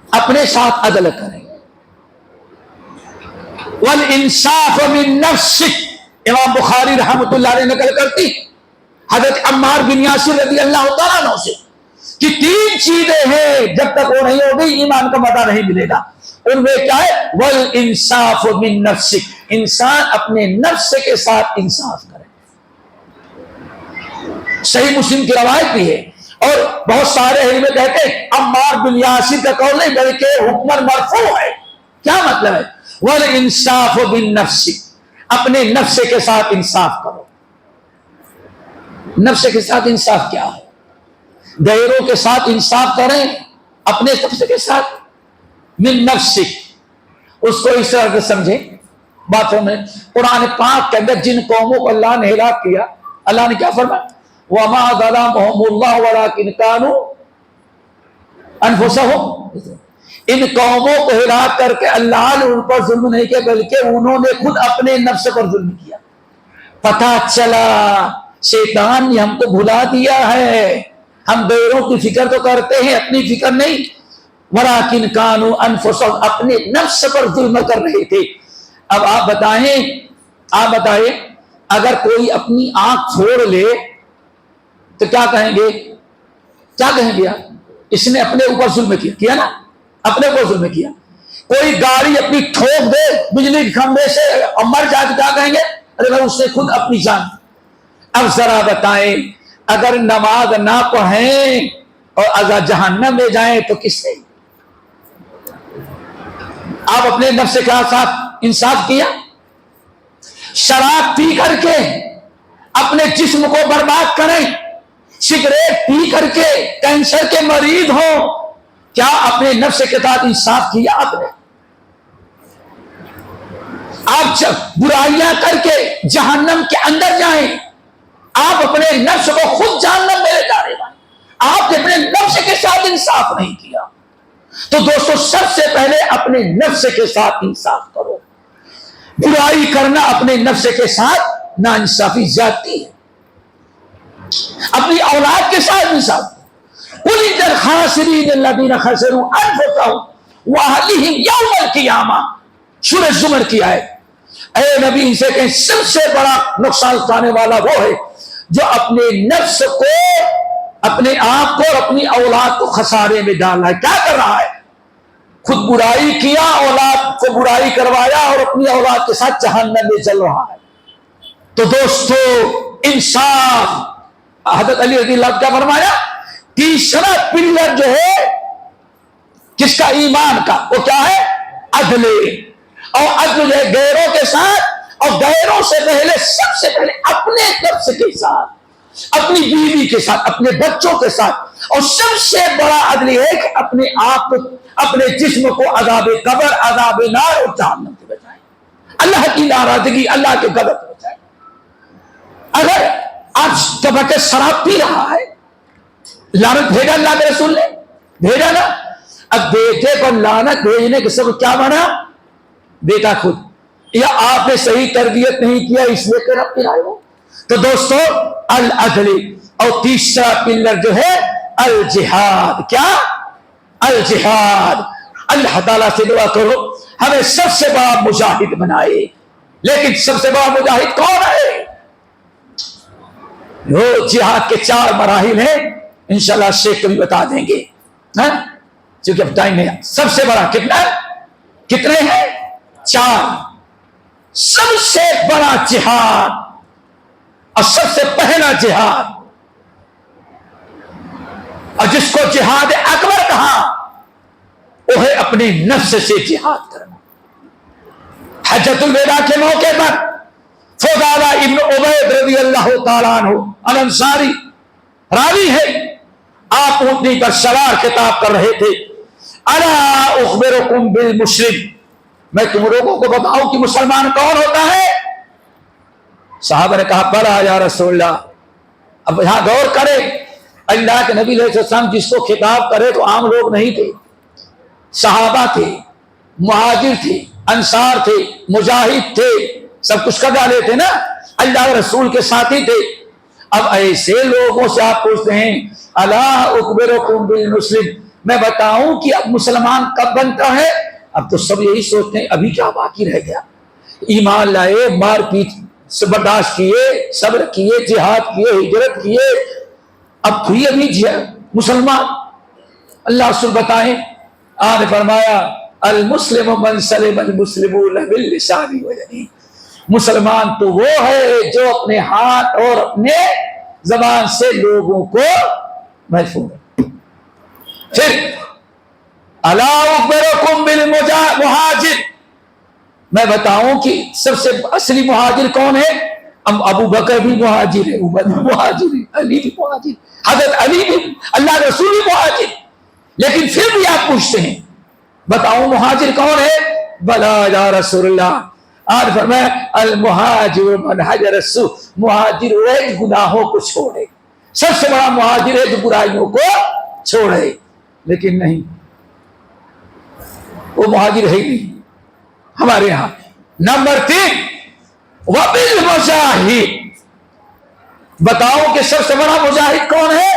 اپنے ساتھ عدل کریں. والانصاف من نفسک. امام بخاری رحمۃ اللہ علیہ نقل کرتی حضرت عمار بن یاسر رضی اللہ تعالیٰ عنہ سے کہ 3 چیزیں ہیں جب تک وہ نہیں ہوگی ایمان کا مزہ نہیں ملے گا. ان میں کیا ہے؟ والانصاف من نفسک. انسان اپنے نفس کے ساتھ انصاف کرے. صحیح مسلم کی روایت بھی ہے, اور بہت سارے علم کہتے ہیں عمار بن یاسر کا قول نہیں بلکہ حکم مرفوع ہے. کیا مطلب ہے؟ والانصاف بالنفس. اپنے نفس کے ساتھ انصاف کرو. نفس کے ساتھ انصاف کیا ہے؟ غیروں کے ساتھ انصاف کریں، اپنے نفس کے ساتھ، من نفسک، اس کو اس طرح سے سمجھیں باتوں میں۔ قرآن پاک کے اندر جن قوموں کو اللہ نے ہلاک کیا، اللہ نے کیا فرمایا؟ وَمَا ظَلَمَهُمُ اللَّهُ وَلَٰكِنْ كَانُوا أَنفُسَهُمْ، ان قوموں کو ہلاک کر کے اللہ نے ان پر ظلم نہیں کیا بلکہ انہوں نے خود اپنے نفس پر ظلم کیا۔ پتہ چلا شیطان نے ہم کو بھلا دیا ہے، ہم غیروں کی فکر تو کرتے ہیں، اپنی فکر نہیں۔ وَلَٰكِنْ كَانُوا أَنفُسَهُمْ، اپنے نفس پر ظلم کر رہے تھے۔ اب آپ بتائیں اگر کوئی اپنی آنکھ پھوڑ لے تو کیا کہیں گے؟ کیا کہیں گے آپ؟ اس نے اپنے اوپر ظلم کیا نا، اپنے اوپر ظلم کیا۔ کوئی گاڑی اپنی ٹھوک دے بجلی کے کھمبے سے اور مر جائے تو کیا کہیں گے؟ ارے بھائی اس نے خود اپنی جان۔ اب ذرا بتائیں اگر نماز نہ پڑھیں اور عذاب جہنم میں جائیں تو کس سے؟ آپ اپنے نفس کے ساتھ انصاف کیا؟ شراب پی کر کے اپنے جسم کو برباد کریں، سگریٹ پی کر کے کینسر کے مریض ہوں، کیا اپنے نفس کے ساتھ انصاف کیا آپ نے؟ آپ جب برائیاں کر کے جہنم کے اندر جائیں، آپ اپنے نفس کو خود جہنم میں لے جا رہے ہیں، آپ نے اپنے نفس کے ساتھ انصاف نہیں کیا۔ تو دوستو سب سے پہلے اپنے نفس کے ساتھ انصاف کرو۔ برائی کرنا اپنے نفس کے ساتھ ناانصافی زیادتی ہے۔ اپنی اولاد کے ساتھ انصاف قل ان الخاسرین الذین خسروا انفسهم واہلہم یوم القیامہ، سورہ زمر کی آیت۔ اے نبی ان سے کہیں سب سے بڑا نقصان اٹھانے والا وہ ہے جو اپنے نفس کو، اپنے آپ کو اور اپنی اولاد کو خسارے میں ڈال رہا ہے۔ کیا کر رہا ہے؟ خود برائی کیا، اولاد کو برائی کروایا اور اپنی اولاد کے ساتھ جہنم میں چل رہا ہے۔ تو دوستو انصاف، حضرت علی رضی اللہ عنہ کیا فرمایا؟ تیسرا پلر جو ہے کس کا؟ ایمان کا، وہ کیا ہے؟ عدل۔ اور عدل جو ہے غیروں کے ساتھ، اور غیروں سے پہلے سب سے پہلے اپنے نفس کے ساتھ، اپنی بیوی کے ساتھ، اپنے بچوں کے ساتھ۔ اور سب سے بڑا عدل ہے کہ اپنے آپ، اپنے جسم کو عذاب قبر، عذاب نار اور جہنم سے بچائیں، اللہ کی ناراضگی، اللہ کے غضب سے بچائیں۔ اگر آج دبا کے شراب پی رہا ہے، لعنت بھیجا اللہ کے رسول نے، بھیجا نا۔ اب بیٹے کو لعنت بھیجنے کے سبب کیا بنا؟ بیٹا خود، یا آپ نے صحیح تربیت نہیں کیا اس لیے کہ رب پلائے ہو۔ تو دوستو العدل۔ اور تیسرا پلر جو ہے الجہاد۔ کیا؟ الجہاد۔ اللہ تعالیٰ سے دعا کرو ہمیں سب سے بڑا مجاہد بنائے۔ لیکن سب سے بڑا مجاہد کون ہے؟ وہ جہاد کے 4 مراحل ہیں، انشاءاللہ شیخ کبھی بتا دیں گے، چونکہ اب ٹائم نہیں۔ سب سے بڑا کتنے ہیں؟ 4۔ سب سے بڑا جہاد اور سب سے پہلا جہاد، اور جس کو جہاد اکبر کہا، وہ ہے اپنے نفس سے جہاد کرنا۔ حجۃ الوداع کے موقع پر فضالہ ابن عبید رضی اللہ تعالیٰ عنہ الانصاری راوی ہے، آپ اونٹنی پر سوار خطاب کر رہے تھے، الا اخبرکم بالمسلم، میں تم لوگوں کو بتاؤں کہ مسلمان کون ہوتا ہے؟ صحابہ نے کہا بلا یا رسول اللہ۔ اب یہاں غور کرے، اللہ کے نبی علیہ السلام جس کو خطاب کرے تو عام لوگ نہیں تھے، صحابہ تھے، مہاجر تھے، انصار تھے، مجاہد تھے، سب کچھ کر ڈالے تھے نا، اللہ رسول کے ساتھی تھے۔ اب ایسے لوگوں سے آپ پوچھتے ہیں الا اخبرکم بالمسلم، میں بتاؤں کہ اب مسلمان کب بنتا ہے؟ اب تو سب یہی سوچتے ہیں ابھی کیا باقی رہ گیا؟ ایمان لائے، مار پیٹ سے برداشت کیے، صبر کیے، جہاد کیے، ہجرت کیے، اب پھر ابھی مسلمان؟ اللہ رسول بتائیں، آپ نے فرمایا المسلم من سلم المسلمون من لسانه ويده، مسلمان تو وہ ہے جو اپنے ہاتھ اور اپنے زبان سے لوگوں کو محفوظ ہے۔ پھر الا اخبرکم بالمہاجر، میں بتاؤں کہ سب سے اصلی مہاجر کون ہے؟ ابو بکر بھی مہاجر ہے، عمر بھی مہاجر ہے، علی بھی مہاجر، حضرت علی بھی، اللہ کے رسول بھی مہاجر، لیکن پھر بھی آپ پوچھتے ہیں بتاؤ مہاجر کون ہے؟ بلا یا رسول اللہ، آج فرمایا المہاجر من حجر السوء، مہاجر وہ ہے جو گناہوں کو چھوڑے، سب سے بڑا مہاجر ہے جو برائیوں کو چھوڑے، لیکن نہیں، وہ مہاجر ہے ہی نہیں ہمارے یہاں۔ نمبر 3 وبالمجاہد، بتاؤ کہ سب سے بڑا مجاہد کون ہے؟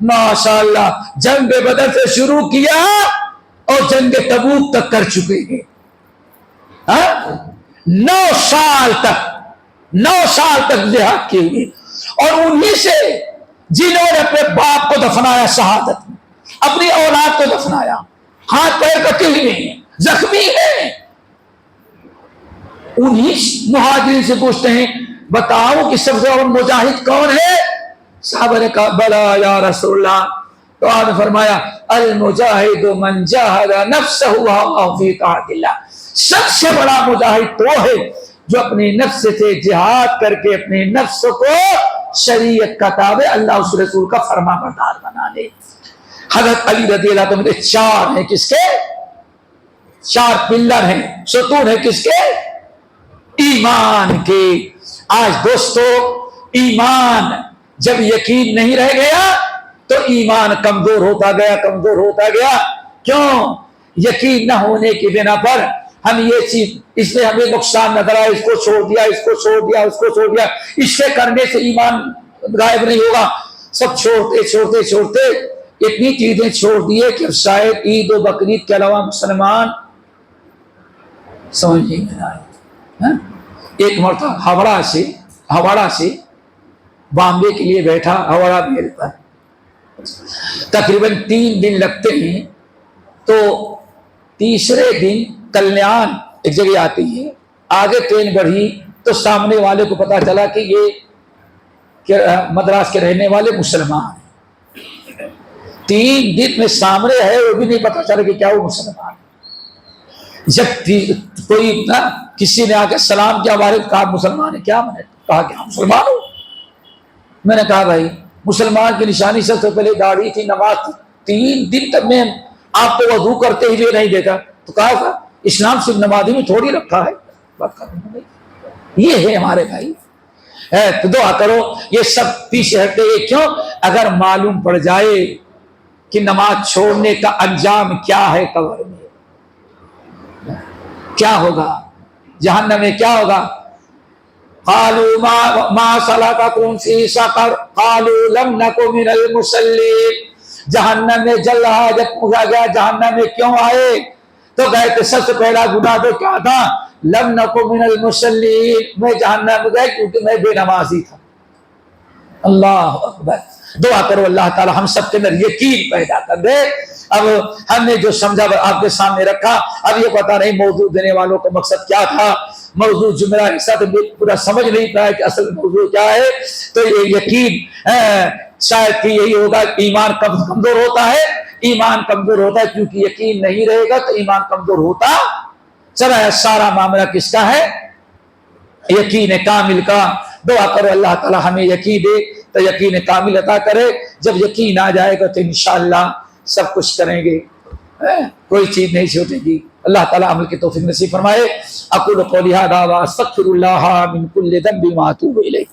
ماشاءاللہ جنگ بدر سے شروع کیا اور جنگ تبوک تک کر چکے ہیں، 9 سال تک جہاد کی ہوئی، اور انہی سے جنہوں نے اپنے باپ کو دفنایا شہادت میں، اپنی اولاد کو دفنایا، ہاتھ پیر کٹے ہوئے ہیں، زخمی ہیں، انہی مہاجرین سے پوچھتے ہیں بتاؤ کہ سب سے بڑا مجاہد کون ہے؟ صحابہ نے کہا بلا یا رسول اللہ، تو آپ نے فرمایا المجاہد من جاہد نفسہ فی طاعت اللہ، سب سے بڑا مجاہد تو ہے جو اپنے نفس سے جہاد کر کے اپنے نفس کو شریعت کا تابع، اللہ اس رسول کا فرما بردار بنا لے۔ حضرت علی رضی اللہ عنہ 4 ہیں، کس کے 4 پلر ہیں، ستون ہیں، کس کے؟ ایمان کے۔ آج دوستو ایمان جب یقین نہیں رہ گیا تو ایمان کمزور ہوتا گیا، کیوں؟ یقین نہ ہونے کی بنا پر ہم یہ چیز، اس نے ہمیں نقصان نظر آیا، اس کو چھوڑ دیا، اس کو چھوڑ دیا، اس سے کرنے سے ایمان غائب نہیں ہوگا۔ سب چھوڑتے اتنی چیزیں چھوڑ دیے کہ شاید عید و بقرعید کے علاوہ مسلمان سمجھ نہیں آئے۔ ایک مرتبہ ہواڑہ سے بامبے کے لیے بیٹھا، ہواڑہ میل پر تقریباً 3 دن لگتے ہیں، تو تیسرے دن کلیان ایک جگہ آتی ہے، آگے ٹرین بڑھی تو سامنے والے کو پتا چلا کہ یہ مدراس کے رہنے والے مسلمان ہیں۔ 3 دن میں سامنے ہے، وہ بھی نہیں پتا چلا کہ کیا وہ مسلمان ہے۔ جب کوئی کسی نے آ کے سلام کیا، والد کہا مسلمان ہے کیا؟ میں نے کہا کہ ہم مسلمان ہوں۔ میں نے کہا بھائی مسلمان کی نشانی سب سے پہلے داڑھی تھی، نماز تھی، 3 دن تک میں آپ کو وضو کرتے ہوئے نہیں دیکھا، تو کہا تھا اسلام صرف نمازی میں تھوڑی رکھا ہے، بات کرنے میں یہ ہے ہمارے بھائی۔ تو دعا کرو یہ سب پیچھے ہٹے گئے، کیوں؟ اگر معلوم پڑ جائے کہ نماز چھوڑنے کا انجام کیا ہے، قبر میں کیا ہوگا، جہنم میں کیا ہوگا؟ قالوا ما سلککم فی سقر قالوا لم نک من المصلین، جہنم میں جل رہا، جب پوچھا گیا جہنم میں کیوں آئے تو گئے کہ سب سے پہلا گناہ تو کیا تھا؟ لم نک من المصلین، میں جہنم میں گئے کیونکہ میں بے نمازی تھا۔ اللہ اکبر۔ دعا کرو اللہ تعالی ہم سب کے اندر یقین پیدا کر دے۔ اب ہم نے جو سمجھا آپ کے سامنے رکھا، اب یہ پتا نہیں موضوع دینے والوں کا مقصد کیا تھا، موضوع جملہ کے ساتھ پورا سمجھ نہیں پایا کہ اصل موضوع کیا ہے، تو یہ یقین شاید کہ یہی ہوگا، ایمان کمزور ہوتا ہے، ایمان کمزور ہوتا ہے کیونکہ یقین نہیں رہے گا تو ایمان کمزور ہوتا چلا ہے۔ سارا معاملہ کس کا ہے؟ یقین کامل کا۔ دعا کرو اللہ تعالی ہمیں یقین دے تو یقین کامل عطا کرے، جب یقین آ جائے گا تو انشاءاللہ سب کچھ کریں گے، کوئی چیز نہیں چھوٹے گی۔ اللہ تعالیٰ عمل کی توفیق نصیب فرمائے۔ اقول قولی ھذا واستغفر اللہ من کل ذنب واتوب الیہ۔